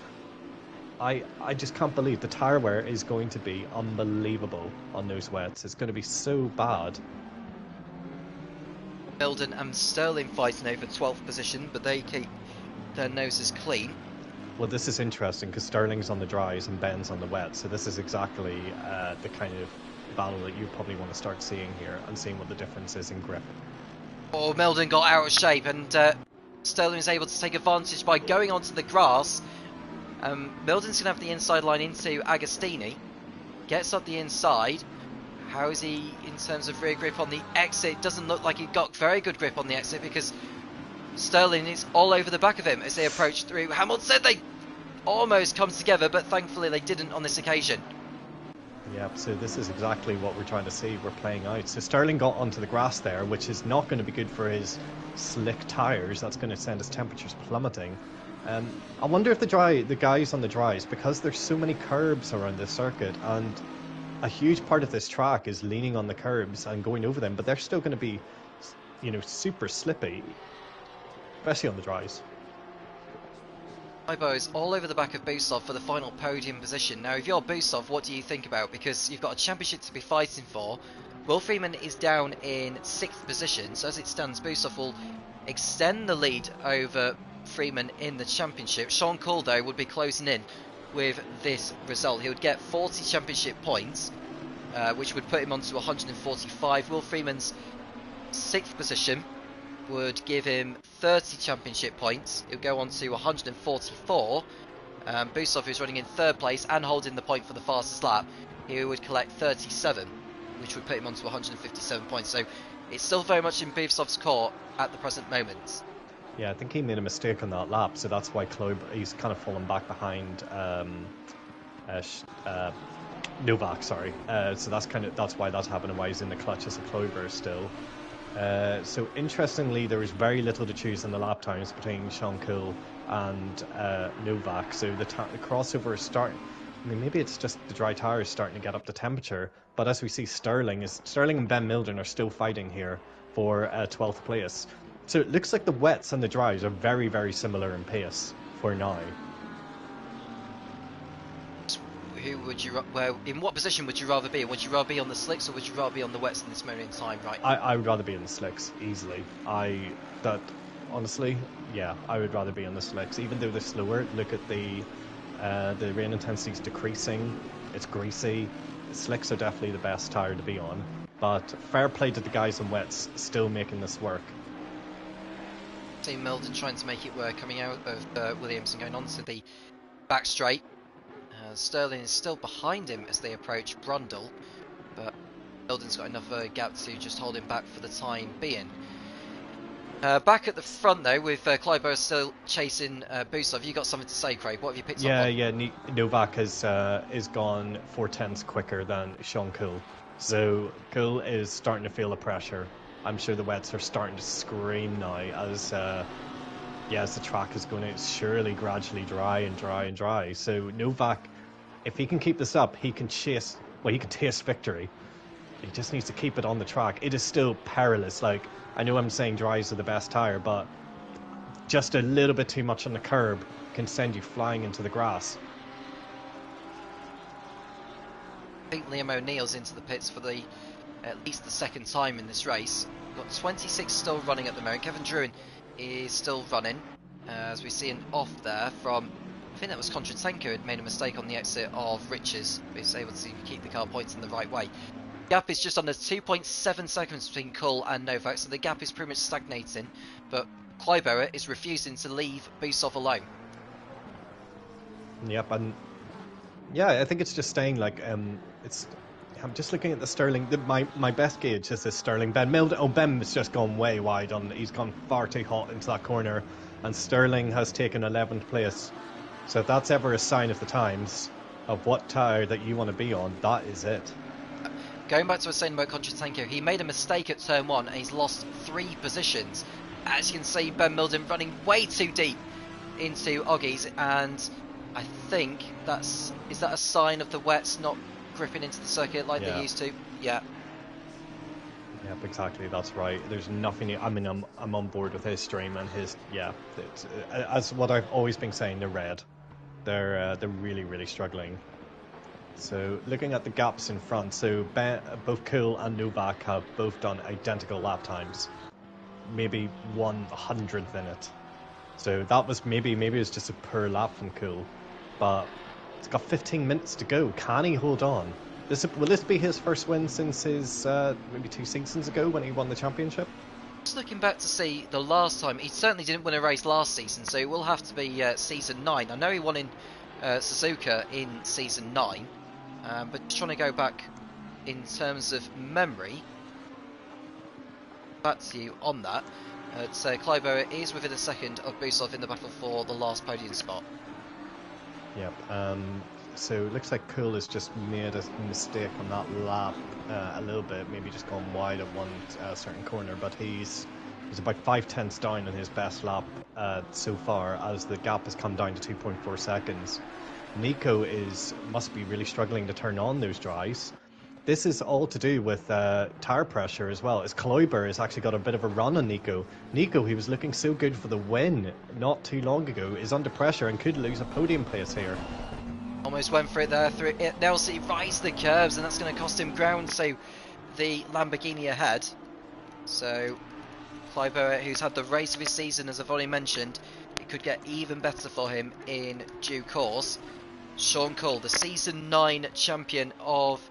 S2: I just can't believe the tyre wear is going to be unbelievable on those wets. It's going to be so bad.
S1: Milden and Sterling fighting over 12th position, but they keep their noses clean.
S2: Well, this is interesting because Sterling's on the dries and Ben's on the wet, so this is exactly the kind of battle that you probably want to start seeing here and seeing what the difference is in grip.
S1: Oh, Milden got out of shape, and Sterling was able to take advantage by going onto the grass. Milden's going to have the inside line into Agostini. Gets up the inside. How is he in terms of rear grip on the exit? Doesn't look like he got very good grip on the exit because Sterling is all over the back of him as they approach through. Hamilton, they almost come together, but thankfully they didn't on this occasion.
S2: Yep, so this is exactly what we're trying to see. We're playing out. So Sterling got onto the grass there, which is not going to be good for his slick tyres. That's going to send his temperatures plummeting. I wonder if the guys on the dries, because there's so many curbs around this circuit, and a huge part of this track is leaning on the curbs and going over them, but they're still going to be, super slippy, especially on the dries.
S1: Ibo is all over the back of Busov for the final podium position. Now, if you're Busov, what do you think about? Because you've got a championship to be fighting for. Will Freeman is down in 6th position, so as it stands, Busov will extend the lead over Freeman in the championship. Sean Cool, though, would be closing in with this result. He would get 40 championship points, which would put him on to 145. Will Freeman's 6th position would give him 30 championship points. He'll go on to 144. Busov, who's running in 3rd place and holding the point for the fastest lap, he would collect 37, which would put him on to 157 points. So it's still very much in Busov's court at the present moment.
S2: Yeah, I think he made a mistake on that lap, so that's why he's kind of fallen back behind Novak. Sorry, so that's why that's happening. Why he's in the clutches of Kloiber still. So interestingly, there is very little to choose in the lap times between Sean Cool and Novak. So the crossover is starting. I mean, maybe it's just the dry tyres starting to get up the temperature. But as we see, Sterling and Ben Milden are still fighting here for 12th place. So it looks like the wets and the dries are very, very similar in pace for now.
S1: who would you in what position would you rather be? Would you rather be on the slicks or would you rather be on the wets in this moment in time? Right.
S2: I would rather be in the slicks easily. Honestly, yeah, I would rather be on the slicks, even though they're slower. Look at the rain intensity is decreasing. It's greasy. The slicks are definitely the best tire to be on. But fair play to the guys in wets, still making this work.
S1: Team Milton trying to make it work, coming out of Williams and going on to the back straight. Sterling is still behind him as they approach Brundle, but Milton's got enough gap to just hold him back for the time being. Back at the front though, with Kleiber still chasing Busov. You got something to say, Craig? What have you picked up on?
S2: Yeah. Novak is gone 4/10ths quicker than Sean Cool. So Cool is starting to feel the pressure. I'm sure the wets are starting to scream now as the track is going to surely gradually dry. So Novak, if he can keep this up, he can taste victory. He just needs to keep it on the track. It is still perilous. Like, I know I'm saying dries are the best tire, but just a little bit too much on the curb can send you flying into the grass.
S1: I think Liam O'Neill's into the pits for at least the second time in this race. We've got 26 still running at the moment. Kevin Druin is still running, as we see an off there from, I think that was Contratenko, who had made a mistake on the exit of Riches, but he's able to keep the car pointing the right way. Gap is just under 2.7 seconds between Kull and Novak, so the gap is pretty much stagnating, but Kleiber is refusing to leave Busov alone.
S2: Yep, and yeah, I think it's just staying like I'm just looking at the Sterling. My best gauge is this Sterling. Ben has just gone way wide on. He's gone far too hot into that corner, and Sterling has taken 11th place. So if that's ever a sign of the times of what tire that you want to be on, that is it.
S1: Going back to what I was saying about Contratenko, he made a mistake at turn 1 and he's lost 3 positions. As you can see, Ben Milden running way too deep into Oggies, and I think is that a sign of the wets not gripping into the circuit like they used to? Yeah.
S2: Yep, exactly. That's right. There's nothing. I mean, I'm on board with his stream and his. Yeah, as what I've always been saying, they're red. They're really struggling. So looking at the gaps in front, so both Kuhl and Novak have both done identical lap times, maybe 1/100th in it. So that was maybe it's just a per lap from Kuhl, but it's got 15 minutes to go. Can he hold on? Will this be his first win since his maybe 2 seasons ago when he won the championship?
S1: Just looking back to see the last time, he certainly didn't win a race last season, so it will have to be season 9. I know he won in Suzuka in season 9, but just trying to go back in terms of memory. Back to you on that. Kleiber is within a second of Busov in the battle for the last podium spot.
S2: Yep. So it looks like Kuhl has just made a mistake on that lap a little bit, maybe just gone wide at one certain corner, but he's about 5/10ths down on his best lap so far, as the gap has come down to 2.4 seconds. Nico must be really struggling to turn on those dries. This is all to do with tire pressure as well, as Kleiber has actually got a bit of a run on Nico. Nico, he was looking so good for the win not too long ago, is under pressure and could lose a podium place here.
S1: Almost went for it there through it. Nelson rides the curves, and that's going to cost him ground. So the Lamborghini ahead. So Kleiber, who's had the race of his season, as I've already mentioned, it could get even better for him in due course. Sean Kull, the season 9 champion of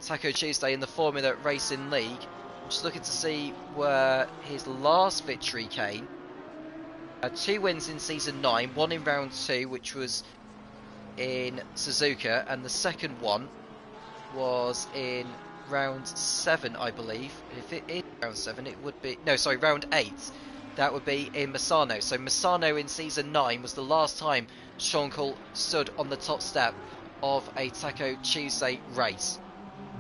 S1: Taco Tuesday in the Formula Racing League. I'm just looking to see where his last victory came. 2 wins in season 9, one in round 2, which was in Suzuka, and the second one was in round 7, I believe. If it is round 7, it would be round 8. That would be in Misano. So Misano in season 9 was the last time Sean Kull stood on the top step of a Taco Tuesday race.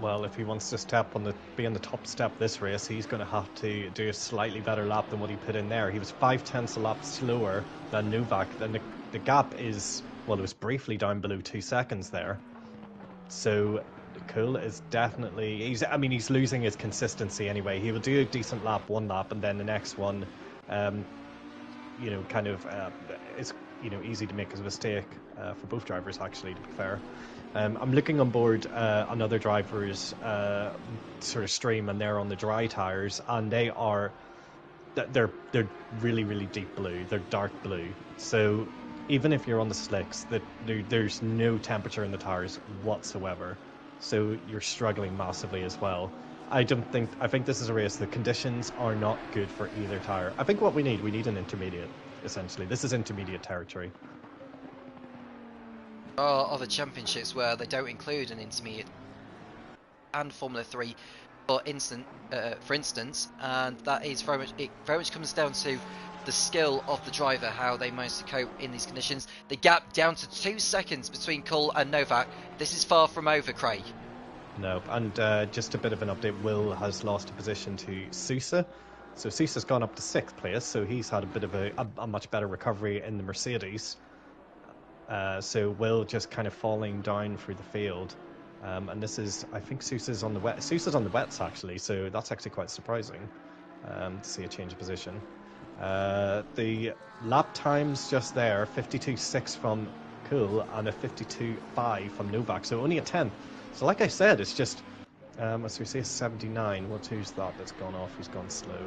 S2: Well, if he wants to be on the top step this race, he's going to have to do a slightly better lap than what he put in there. He was 5/10ths a lap slower than Novak. Then the gap is, well, it was briefly down below 2 seconds there. So Kuhl is definitely, he's losing his consistency anyway. He will do a decent lap, one lap, and then the next one, it's easy to make a mistake for both drivers, actually, to be fair. I'm looking on board another driver's sort of stream, and they're on the dry tires, and they're really really deep blue. They're dark blue. So even if you're on the slicks, there's no temperature in the tires whatsoever. So you're struggling massively as well. I think this is a race. The conditions are not good for either tire. I think what we need an intermediate. Essentially, this is intermediate territory.
S1: There are other championships where they don't include an intermediate, and Formula 3 for instance, and that is it very much comes down to the skill of the driver, how they manage to cope in these conditions. The gap down to 2 seconds between Kull and Novak. This is far from over, Craig.
S2: No, and just a bit of an update. Will has lost a position to Sousa. So Sousa's gone up to 6th place, so he's had a bit of a much better recovery in the Mercedes. So Will just kind of falling down through the field. And this is, I think Sousa's on the wets actually, so that's actually quite surprising to see a change of position. The lap times just there, 52.6 from Kull and a 52.5 from Novak, so only a 10th. So like I said, it's just, as we say, 79. Who's that that's gone off? Who's gone slow?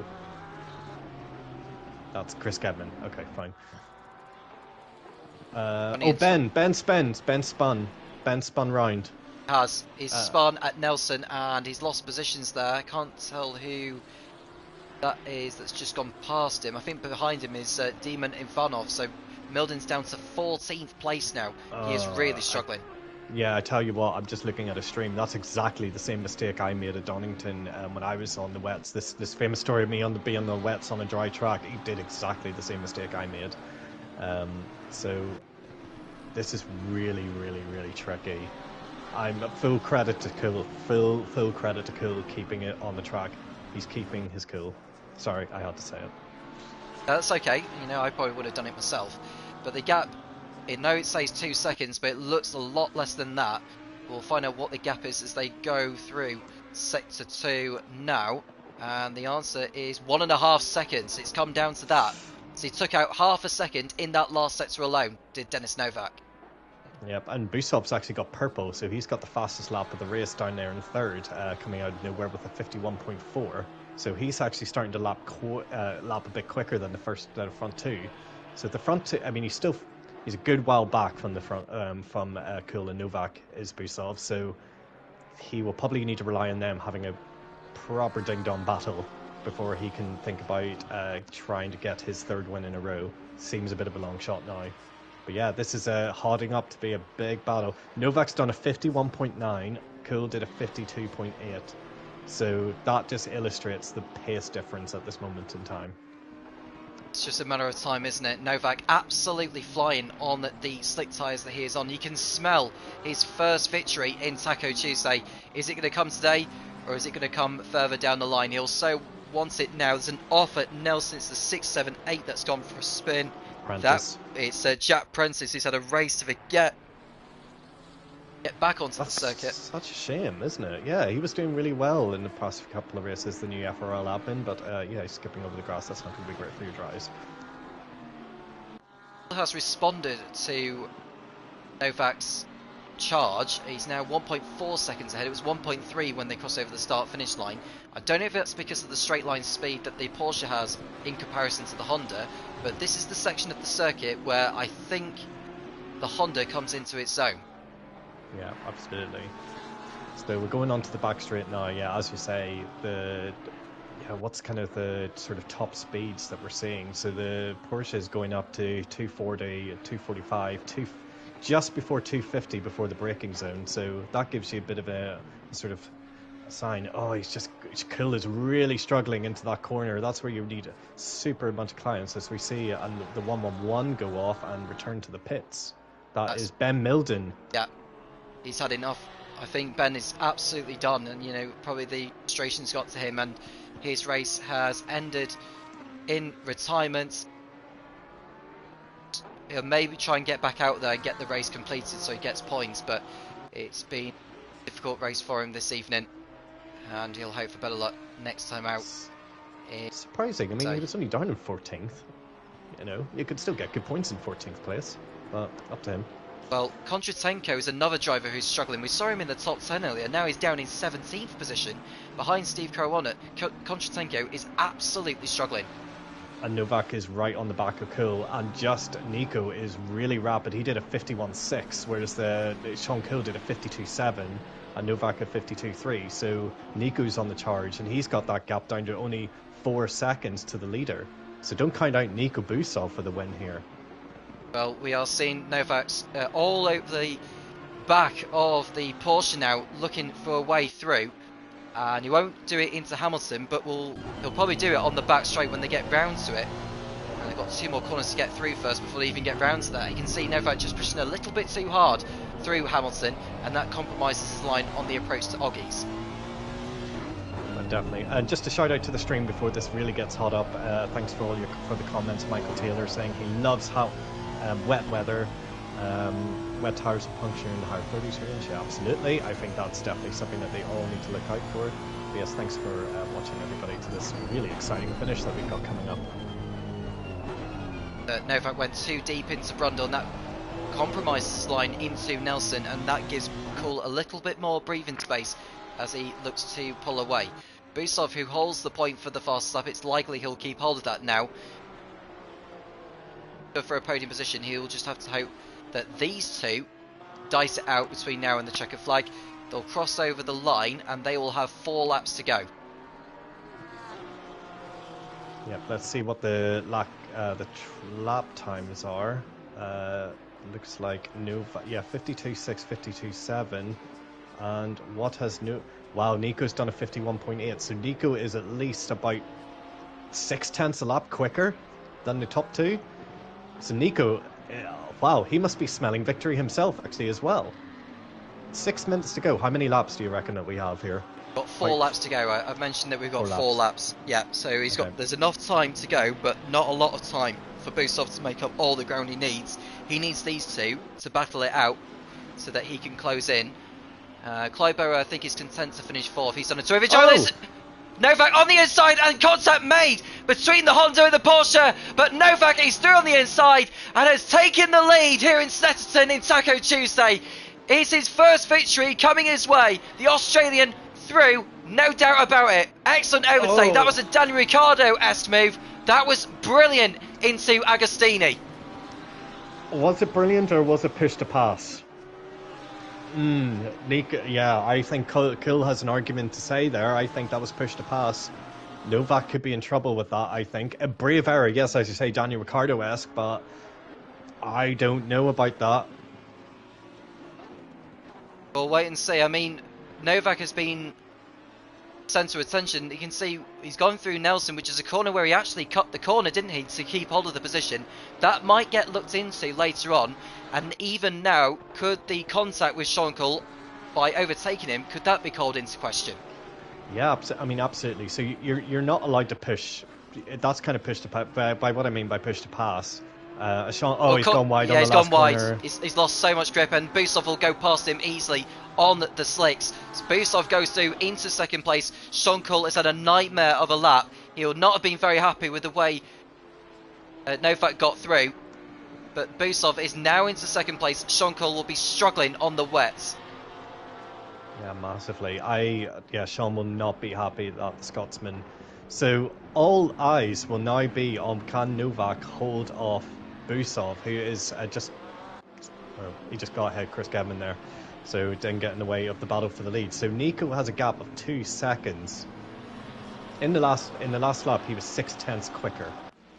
S2: That's Chris Gedman. Okay, fine. Ben spun round.
S1: He's spun at Nelson and he's lost positions there. I can't tell who that is that's just gone past him. I think behind him is Demon Ivanov, so Milden's down to 14th place now. He is really struggling.
S2: Yeah, I tell you what, I'm just looking at a stream. That's exactly the same mistake I made at Donington when I was on the wets. This famous story of me being on the wets on a dry track. He did exactly the same mistake I made. So this is really, really, really tricky. I'm full credit to Kull. Full credit to Kull keeping it on the track. He's keeping his cool. Sorry, I had to say it.
S1: That's okay. You know, I probably would have done it myself. But the gap, it says 2 seconds, but it looks a lot less than that. We'll find out what the gap is as they go through Sector 2 now. And the answer is 1.5 seconds. It's come down to that. So he took out half a second in that last sector alone, did Denis Novak.
S2: Yep, and Busov's actually got purple, so he's got the fastest lap of the race down there in 3rd, coming out of nowhere with a 51.4. So he's actually starting to lap a bit quicker than the front two. So the front two, I mean, he's a good while back from the front from Kull and Novak is Busov, so he will probably need to rely on them having a proper ding-dong battle before he can think about trying to get his 3rd win in a row. Seems a bit of a long shot now. But yeah, this is holding up to be a big battle. Novak's done a 51.9, Kull did a 52.8. So that just illustrates the pace difference at this moment in time.
S1: It's just a matter of time, isn't it? Novak absolutely flying on the slick tyres that he is on. You can smell his first victory in Taco Tuesday. Is it going to come today, or is it going to come further down the line? He'll so want it now. There's an off at Nelson. It's the 6, 7, 8 that's gone for a spin. It's Jack Prentice who's had a race to get back onto the circuit.
S2: Such a shame, isn't it? Yeah, he was doing really well in the past couple of races, the new FRL admin, but yeah, he's skipping over the grass. That's not going to be great for your drives.
S1: Has responded to Novak's charge. He's now 1.4 seconds ahead. It was 1.3 when they crossed over the start-finish line. I don't know if that's because of the straight line speed that the Porsche has in comparison to the Honda, but this is the section of the circuit where I think the Honda comes into its zone.
S2: Yeah, absolutely. So we're going on to the back straight now. Yeah, as you say, what's kind of the sort of top speeds that we're seeing? So the Porsche is going up to 240, 245, just before 250 before the braking zone. So that gives you a bit of a sort of sign. Oh, Kull is really struggling into that corner. That's where you need a super bunch of clients, as we see, and the 111 go off and return to the pits. That's is Ben Milden.
S1: Yeah, he's had enough. I think Ben is absolutely done, and you know, probably the frustration's got to him, and his race has ended in retirement. He'll maybe try and get back out there and get the race completed so he gets points, but it's been a difficult race for him this evening, and he'll hope for better luck next time out.
S2: It's surprising. I mean, he was only down in 14th. You know, you could still get good points in 14th place, but up to him.
S1: Well, Kontratenko is another driver who's struggling. We saw him in the top 10 earlier. Now he's down in 17th position behind Steve Caruana. Kontratenko is absolutely struggling.
S2: And Novak is right on the back of Cool, and just Nico is really rapid. He did a 51.6, whereas Sean Cool did a 52.7, and Novak a 52.3. So Nico's on the charge, and he's got that gap down to only 4 seconds to the leader. So don't count out Nico Busov for the win here.
S1: Well, we are seeing Novak's all over the back of the Porsche now, looking for a way through. And he won't do it into Hamilton, but he'll probably do it on the back straight when they get round to it. And they've got 2 more corners to get through first before they even get round to that. You can see Novak just pushing a little bit too hard through Hamilton, and that compromises his line on the approach to Oggies.
S2: Definitely. And just a shout out to the stream before this really gets hot up. Thanks for the comments. Michael Taylor saying he loves how wet weather, wet tires and puncture in the higher 30s range. Yeah, absolutely. I think that's definitely something that they all need to look out for. But yes, thanks for watching everybody to this really exciting finish that we've got coming up.
S1: Novak went too deep into Brundle, and that compromises his line into Nelson, and that gives Cool a little bit more breathing space as he looks to pull away. Busov, who holds the point for the fast lap, it's likely he'll keep hold of that now. For a podium position, he'll just have to hope that these two dice it out between now and the checkered flag. They'll cross over the line, and they will have 4 laps to go.
S2: Yep, let's see what the lap times are. Looks like Nova, yeah, 52.6, 52.7. And what has wow, Nico's done a 51.8, so Nico is at least about 0.6 a lap quicker than the top 2. So Nico, wow, he must be smelling victory himself actually as well. 6 minutes to go. How many laps do you reckon that we have here?
S1: Got 4 laps to go. I've mentioned that we've got 4 laps. Yeah, so he's got. There's enough time to go, but not a lot of time for Busov to make up all the ground he needs. He needs these two to battle it out so that he can close in. Kleibo, I think, is content to finish 4th. He's done a terrific job. Novak on the inside, and contact made between the Honda and the Porsche, but Novak is through on the inside and has taken the lead here in Snetterton in Taco Tuesday. It's his first victory coming his way. The Australian through, no doubt about it. Excellent overtake. That was a Daniel Ricciardo-esque move. That was brilliant into Agostini.
S2: Was it brilliant or was it push to pass? Nico, yeah, I think Cool has an argument to say there. I think that was push to pass. Novak could be in trouble with that, I think. A brave error, yes, as you say, Daniel Ricciardo-esque, but I don't know about that.
S1: We'll wait and see. I mean, Novak has been centre of attention. You can see he's gone through Nelson, which is a corner where he actually cut the corner, didn't he, to keep hold of the position. That might get looked into later on, and even now, could the contact with Schonkel by overtaking him, could that be called into question?
S2: Yeah, I mean, absolutely. So you're not allowed to push. That's kind of push to by what I mean by push to pass. He's gone wide.
S1: Yeah,
S2: on
S1: he's
S2: the
S1: gone
S2: last
S1: wide.
S2: Corner.
S1: He's lost so much grip, and Busov will go past him easily on the slicks. So Busov goes through into 2nd place. Schonkel has had a nightmare of a lap. He will not have been very happy with the way Novak got through. But Busov is now into 2nd place. Schonkel will be struggling on the wets.
S2: Yeah, massively. Sean will not be happy that the Scotsman. So all eyes will now be on can Novak hold off Busov, who is he just got ahead Chris Gedman there, so didn't get in the way of the battle for the lead. So Nico has a gap of 2 seconds. In the last lap, he was 0.6 quicker.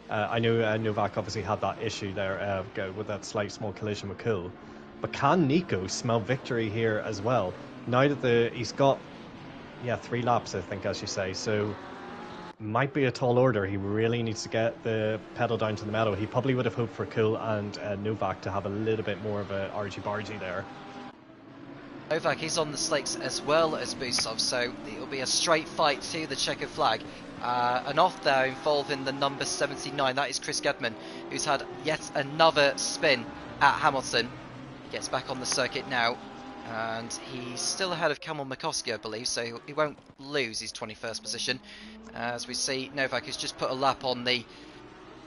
S2: I know Novak obviously had that issue there with that slight small collision with Cool, but can Nico smell victory here as well? Now that he's got 3 laps, I think, as you say, so might be a tall order. He really needs to get the pedal down to the metal. He probably would have hoped for Cool and Novak to have a little bit more of a argy-bargy there.
S1: Novak is on the slicks as well as Busov, so it'll be a straight fight to the checkered flag. An off there involving the number 79, that is Chris Gedman, who's had yet another spin at Hamilton. He gets back on the circuit now, and he's still ahead of Kamil Mikoski, I believe, so he won't lose his 21st position. As we see, Novak has just put a lap on the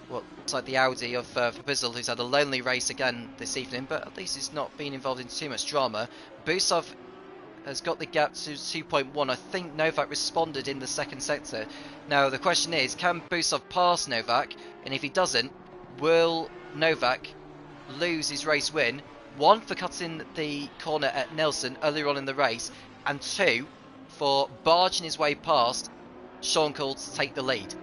S1: well, it's like the Audi of Bizzle, who's had a lonely race again this evening, but at least he's not been involved in too much drama. Busov has got the gap to 2.1. I think Novak responded in the second sector. Now the question is, can Busov pass Novak? And if he doesn't, will Novak lose his race win? One, for cutting the corner at Nelson earlier on in the race, and two, for barging his way past Sean Cole to take the lead.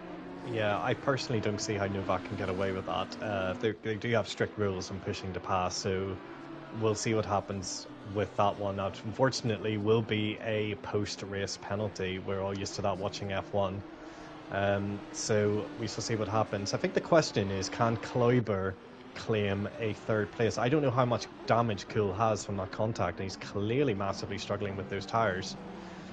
S2: Yeah, I personally don't see how Novak can get away with that. They do have strict rules on pushing to pass, so we'll see what happens with that one. That unfortunately will be a post-race penalty. We're all used to that watching F1. So we shall see what happens. I think the question is, can Kleiber claim a third place? I don't know how much damage Kuhl has from that contact, and he's clearly massively struggling with those tyres.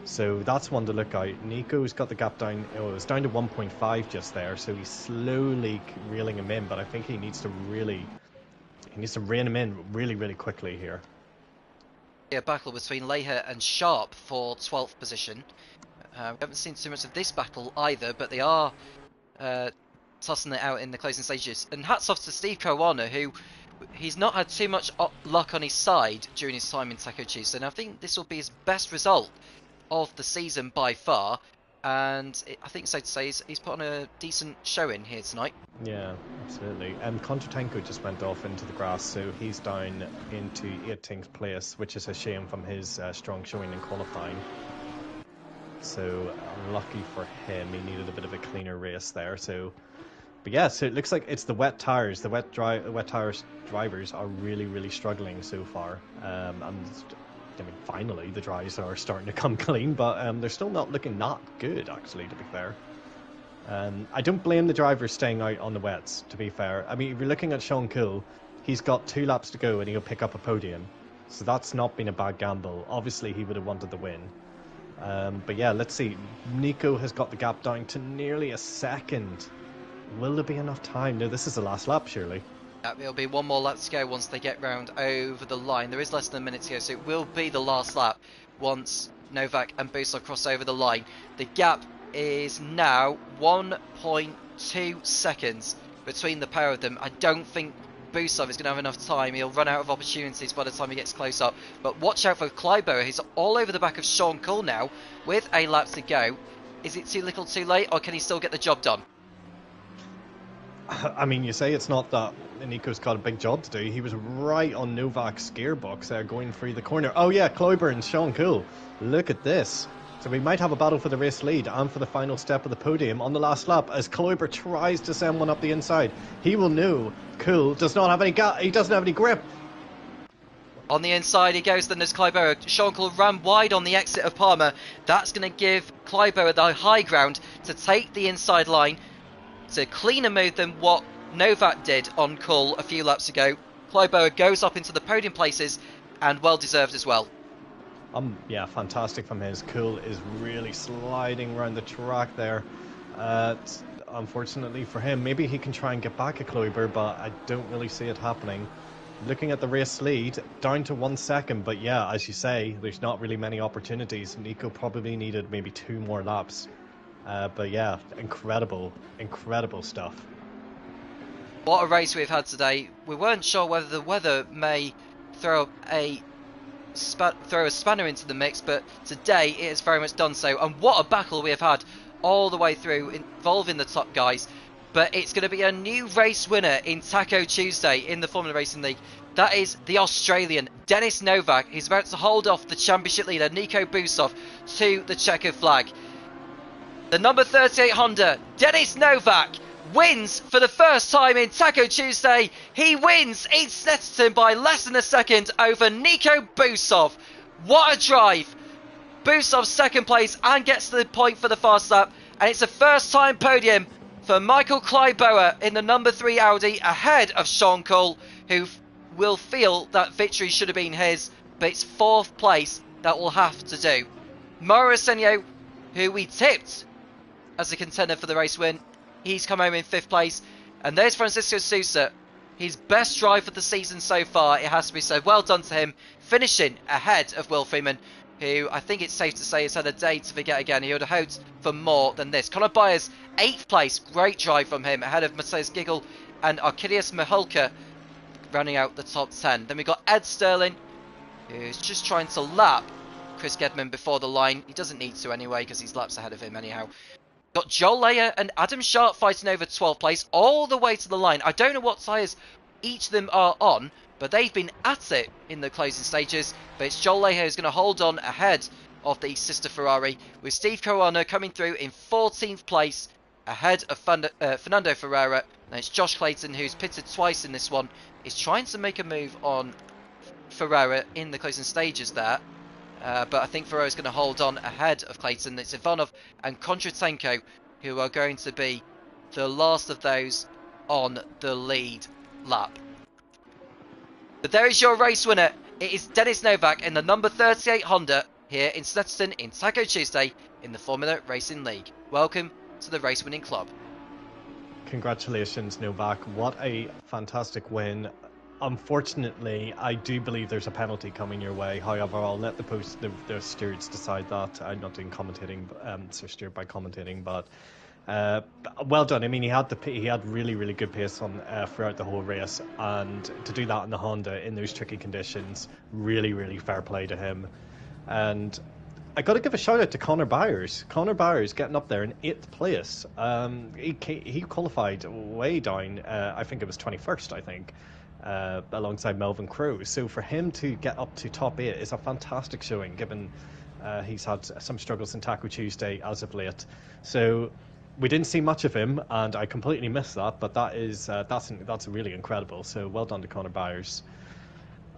S2: So that's one to look out. Nico's got the gap down. Oh, it's down to 1.5 just there, so he's slowly reeling him in, but I think he needs to rein him in really quickly here.
S1: A battle between Leher and Sharp for 12th position. We haven't seen too much of this battle either, but they are tossing it out in the closing stages. And hats off to Steve Caruana, who he's not had too much luck on his side during his time in Taco Tuesday, and I think this will be his best result of the season by far, and I think it's safe to say he's put on a decent showing here tonight.
S2: Yeah, absolutely. Kontratenko just went off into the grass, so he's down into 18th place, which is a shame from his strong showing in qualifying. So lucky for him, he needed a bit of a cleaner race there. So, but yeah, so it looks like it's the wet tires. The wet tires drivers are really struggling so far. And I mean, finally the dries are starting to come clean, but they're still not looking that good, actually, to be fair. I don't blame the drivers staying out on the wets, to be fair. I mean, if you're looking at Sean Cole, he's got 2 laps to go and he'll pick up a podium. So that's not been a bad gamble. Obviously, he would have wanted the win. But yeah, let's see. Nico has got the gap down to nearly a second. Will there be enough time? No, this is the last lap, surely.
S1: It'll be one more lap to go once they get round over the line. There is less than a minute to go, so it will be the last lap once Novak and Busov cross over the line. The gap is now 1.2 seconds between the pair of them. I don't think Busov is going to have enough time. He'll run out of opportunities by the time he gets close up. But watch out for Kleiber. He's all over the back of Sean Cole now with a lap to go. Is it too little too late, or can he still get the job done?
S2: I mean, you say it's not that Nico's got a big job to do. He was right on Novak's gearbox there going through the corner. Oh yeah, Kleiber and Sean Cole. Look at this. So we might have a battle for the race lead and for the final step of the podium on the last lap as Kleiber tries to send one up the inside. He will know Cole does not have any he doesn't have any grip.
S1: On the inside he goes, then there's Kleiber. Sean Cole ran wide on the exit of Palmer. That's going to give Kleiber the high ground to take the inside line, to cleaner move than what Novak did on Cole a few laps ago. Kleiber goes up into the podium places, and well deserved as well.
S2: Yeah, fantastic from his. Cole is really sliding around the track there. Unfortunately for him, maybe he can try and get back at Kleiber, but I don't really see it happening. Looking at the race lead, down to 1 second, but yeah, as you say, there's not really many opportunities. Nico probably needed maybe 2 more laps. But yeah, incredible stuff.
S1: What a race we've had today. We weren't sure whether the weather may throw a spanner into the mix, but today it has very much done so. And what a battle we have had all the way through, involving the top guys. But it's going to be a new race winner in Taco Tuesday in the Formula Racing League. That is the Australian Denis Novak. He's about to hold off the championship leader Nico Busov to the checkered flag. The number 38 Honda, Denis Novak, wins for the first time in Taco Tuesday. He wins in Snetterton by less than a second over Nico Busov. What a drive. Busov's second place and gets to the point for the fast lap. And it's a first time podium for Michael Kleiber in the number 3 Audi, ahead of Sean Cole, who will feel that victory should have been his, but it's 4th place that will have to do. Mauro Senio, who we tipped as a contender for the race win, he's come home in 5th place. And there's Francisco Sousa, his best drive of the season so far, it has to be said. Well done to him, finishing ahead of Will Freeman. who I think it's safe to say has had a day to forget again. He would have hoped for more than this. Conor Byers, 8th place. Great drive from him, ahead of Matthias Giggle and Arkidius Mihulka, rounding out the top 10. Then we got Ed Sterling, who's just trying to lap Chris Gedman before the line. He doesn't need to anyway, because he's laps ahead of him anyhow. Got Joel Layer and Adam Sharp fighting over 12th place all the way to the line. I don't know what tyres each of them are on, but they've been at it in the closing stages. But it's Joel Layer who's going to hold on ahead of the sister Ferrari, with Steve Caruana coming through in 14th place ahead of Fernando Ferreira. And it's Josh Clayton, who's pitted twice in this one, is trying to make a move on Ferreira in the closing stages there. But I think Ferreira's going to hold on ahead of Clayton. It's Ivanov and Kondratenko who are going to be the last of those on the lead lap. But there is your race winner. It is Dennis Novak in the number 38 Honda here in Snetterton in Taco Tuesday in the Formula Racing League. Welcome to the race winning club.
S2: Congratulations, Novak. What a fantastic win. Unfortunately, I do believe there's a penalty coming your way. However, I'll let the stewards decide that. I'm not doing commentating, so steered by commentating, but well done. I mean, he had really good pace on throughout the whole race, and to do that on the Honda in those tricky conditions, really fair play to him. And I got to give a shout out to Conor Byers. Conor Byers getting up there in 8th place. He qualified way down. I think it was 21st. I think. Alongside Melvin Crowe. So for him to get up to top 8 is a fantastic showing, given he's had some struggles in Taco Tuesday as of late. So we didn't see much of him, and I completely missed that, but that's really incredible. So well done to Conor Byers.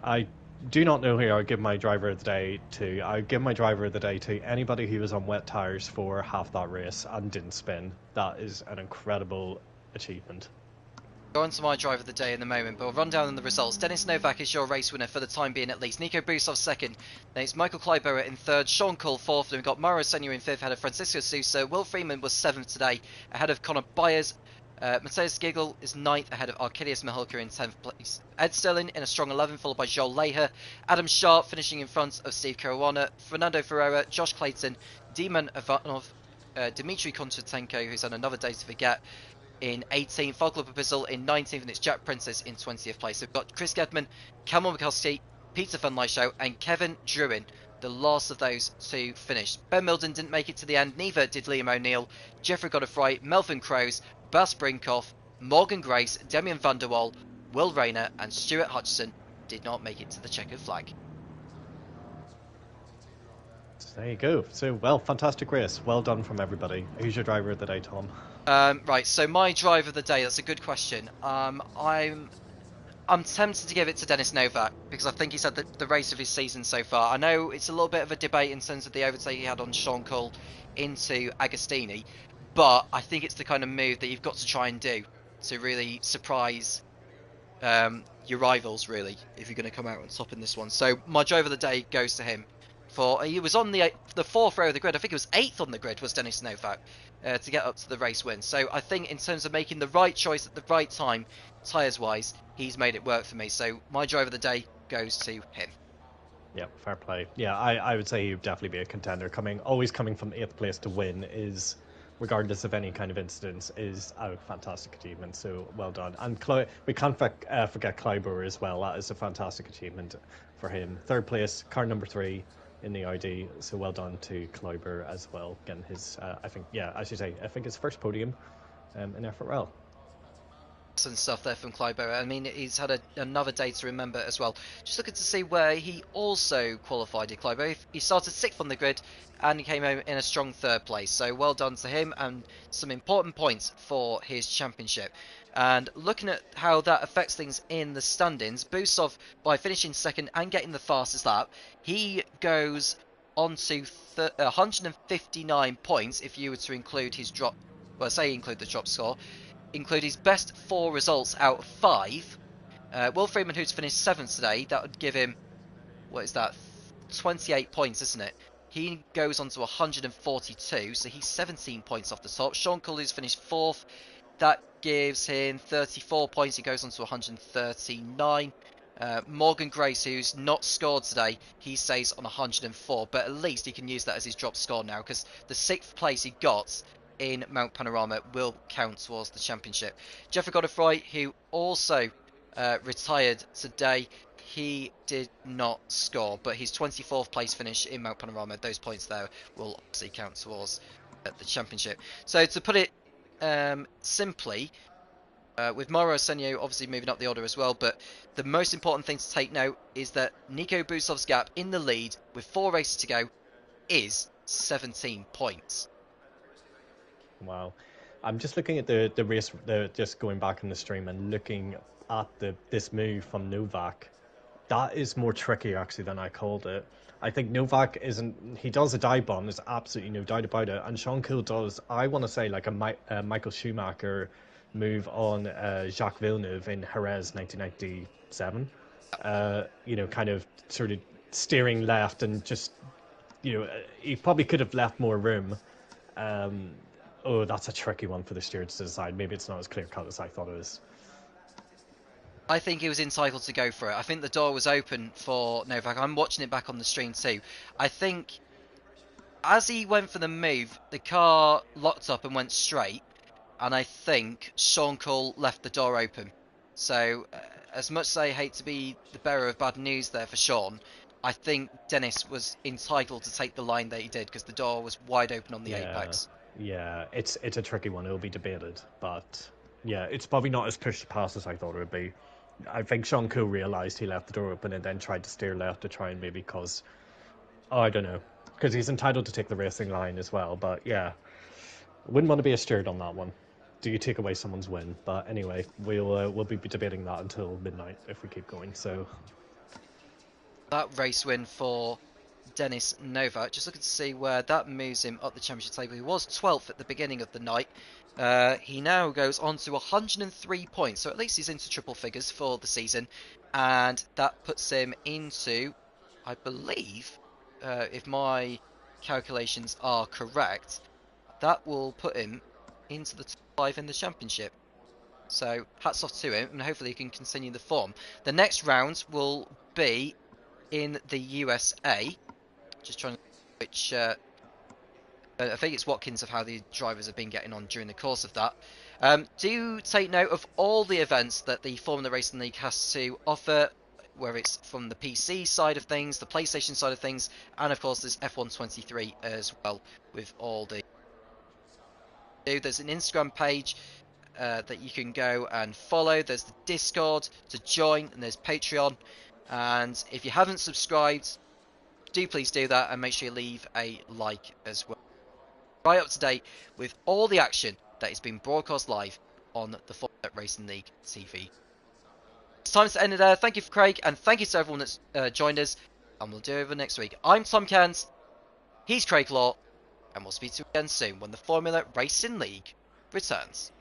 S2: I do not know who I would give my driver of the day to. I would give my driver of the day to anybody who was on wet tyres for half that race and didn't spin. That is an incredible achievement.
S1: Go on to my driver of the day in a moment, but we'll run down the results. Dennis Novak is your race winner for the time being at least. Nico Busov 2nd. Then it's Michael Kleiboer in 3rd. Sean Cole 4th. Then we've got Mauro Senna in 5th, ahead of Francisco Sousa. Will Freeman was 7th today, ahead of Conor Byers. Matthias Giggle is 9th, ahead of Arkidius Mihulka in 10th place. Ed Sterling in a strong 11th, followed by Joel Leher. Adam Sharp finishing in front of Steve Caruana. Fernando Ferreira, Josh Clayton, Demon Ivanov, Dmitry Kondratenko, who's on another day to forget, in 18th, Volker Papizel in 19th, and it's Jack Princess in 20th place. We've got Chris Gedman, Cameron Mikowski, Peter van Lyshow, and Kevin Druin, the last of those to finish. Ben Milden didn't make it to the end, neither did Liam O'Neill, Jeffrey Godefroy, Melvin Crows, Bas Brinkoff, Morgan Grace, Demian van der Waal, Will Rayner, and Stuart Hutchison did not make it to the checkered flag.
S2: So there you go. So, well, fantastic race. Well done from everybody. Who's your driver of the day, Tom?
S1: Right, so my driver of the day, that's a good question. I'm tempted to give it to Dennis Novak, because I think he's had the race of his season so far. I know it's a little bit of a debate in terms of the overtake he had on Sean Cole into Agostini, but I think it's the kind of move that you've got to try and do to really surprise your rivals, really, if you're going to come out on top in this one. So my driver of the day goes to him. He was on the 4th row of the grid. I think it was 8th on the grid was Dennis Novak to get up to the race win. So I think in terms of making the right choice at the right time, tyres wise, he's made it work for me. So my driver of the day goes to him.
S2: Yeah, fair play. Yeah, I would say he would definitely be a contender. Always coming from 8th place to win is, regardless of any kind of incidents, is a fantastic achievement. So well done. And we can't forget Kleiboer as well. That is a fantastic achievement for him. 3rd place, car number 3 in the Audi. So well done to Kleiboer as well. Again, his I think his first podium in FRL.
S1: And stuff there from Kleiboer. I mean, he's had another day to remember as well. Just looking to see where he also qualified at Kleiboer. He started 6th on the grid and he came home in a strong 3rd place. So well done to him, and some important points for his championship. And looking at how that affects things in the standings, Busov, by finishing 2nd and getting the fastest lap, he goes on to 159 points if you were to include his drop, well, say include the drop score, include his best 4 results out of 5. Will Freeman, who's finished 7th today, that would give him, 28 points, isn't it? He goes on to 142, so he's 17 points off the top. Sean Cole, who's finished 4th, that gives him 34 points. He goes on to 139. Morgan Grace, who's not scored today, he stays on 104, but at least he can use that as his drop score now, because the 6th place he got in Mount Panorama will count towards the championship. Jeffrey Godefroy, who also retired today, he did not score, but his 24th place finish in Mount Panorama, those points there will obviously count towards the championship. So to put it simply, with Mauro Senio obviously moving up the order as well, but the most important thing to take note is that Nico Busov's gap in the lead with 4 races to go is 17 points.
S2: Wow. I'm just looking at the race, just going back in the stream and looking at this move from Novak. That is more tricky actually than I called it. I think Novak he does a dive bomb, there's absolutely no doubt about it, and Sean Cool does, I want to say, like a Michael Schumacher move on Jacques Villeneuve in Jerez 1997. Kind of sort of steering left and just, he probably could have left more room. Oh, that's a tricky one for the stewards to decide. Maybe it's not as clear cut as I thought it was.
S1: I think he was entitled to go for it. I think the door was open for Novak. I'm watching it back on the stream too. I think as he went for the move, the car locked up and went straight, and I think Sean Cole left the door open. So, as much as I hate to be the bearer of bad news there for Sean, I think Dennis was entitled to take the line that he did because the door was wide open on the apex.
S2: Yeah, it's a tricky one. It'll be debated, but yeah, it's probably not as pushed past as I thought it would be. I think Sean Cole realised he left the door open and then tried to steer left to try and maybe cause... Oh, I don't know. Because he's entitled to take the racing line as well, but yeah. Wouldn't want to be a steward on that one. Do you take away someone's win? But anyway, we'll be debating that until midnight if we keep going, so...
S1: That race win for Dennis Novak. Just looking to see where that moves him up the championship table. He was 12th at the beginning of the night. He now goes on to 103 points, so at least he's into triple figures for the season, and that puts him into, I believe, if my calculations are correct, that will put him into the top 5 in the championship. So hats off to him, and hopefully he can continue the form. The next round will be in the USA. Just trying to which I think it's Watkins of how the drivers have been getting on during the course of that. Do take note of all the events that the Formula Racing League has to offer, whether it's from the PC side of things, the PlayStation side of things, and of course there's F123 as well with all the... There's an Instagram page that you can go and follow. There's the Discord to join, and there's Patreon. And if you haven't subscribed, do please do that, and make sure you leave a like as well. Right up to date with all the action that is being broadcast live on the Formula Racing League TV. It's time to end it there. Thank you for Craig, and thank you to everyone that's joined us, and we'll do it over next week. I'm Tom Cairns, he's Craig Law, and we'll speak to you again soon when the Formula Racing League returns.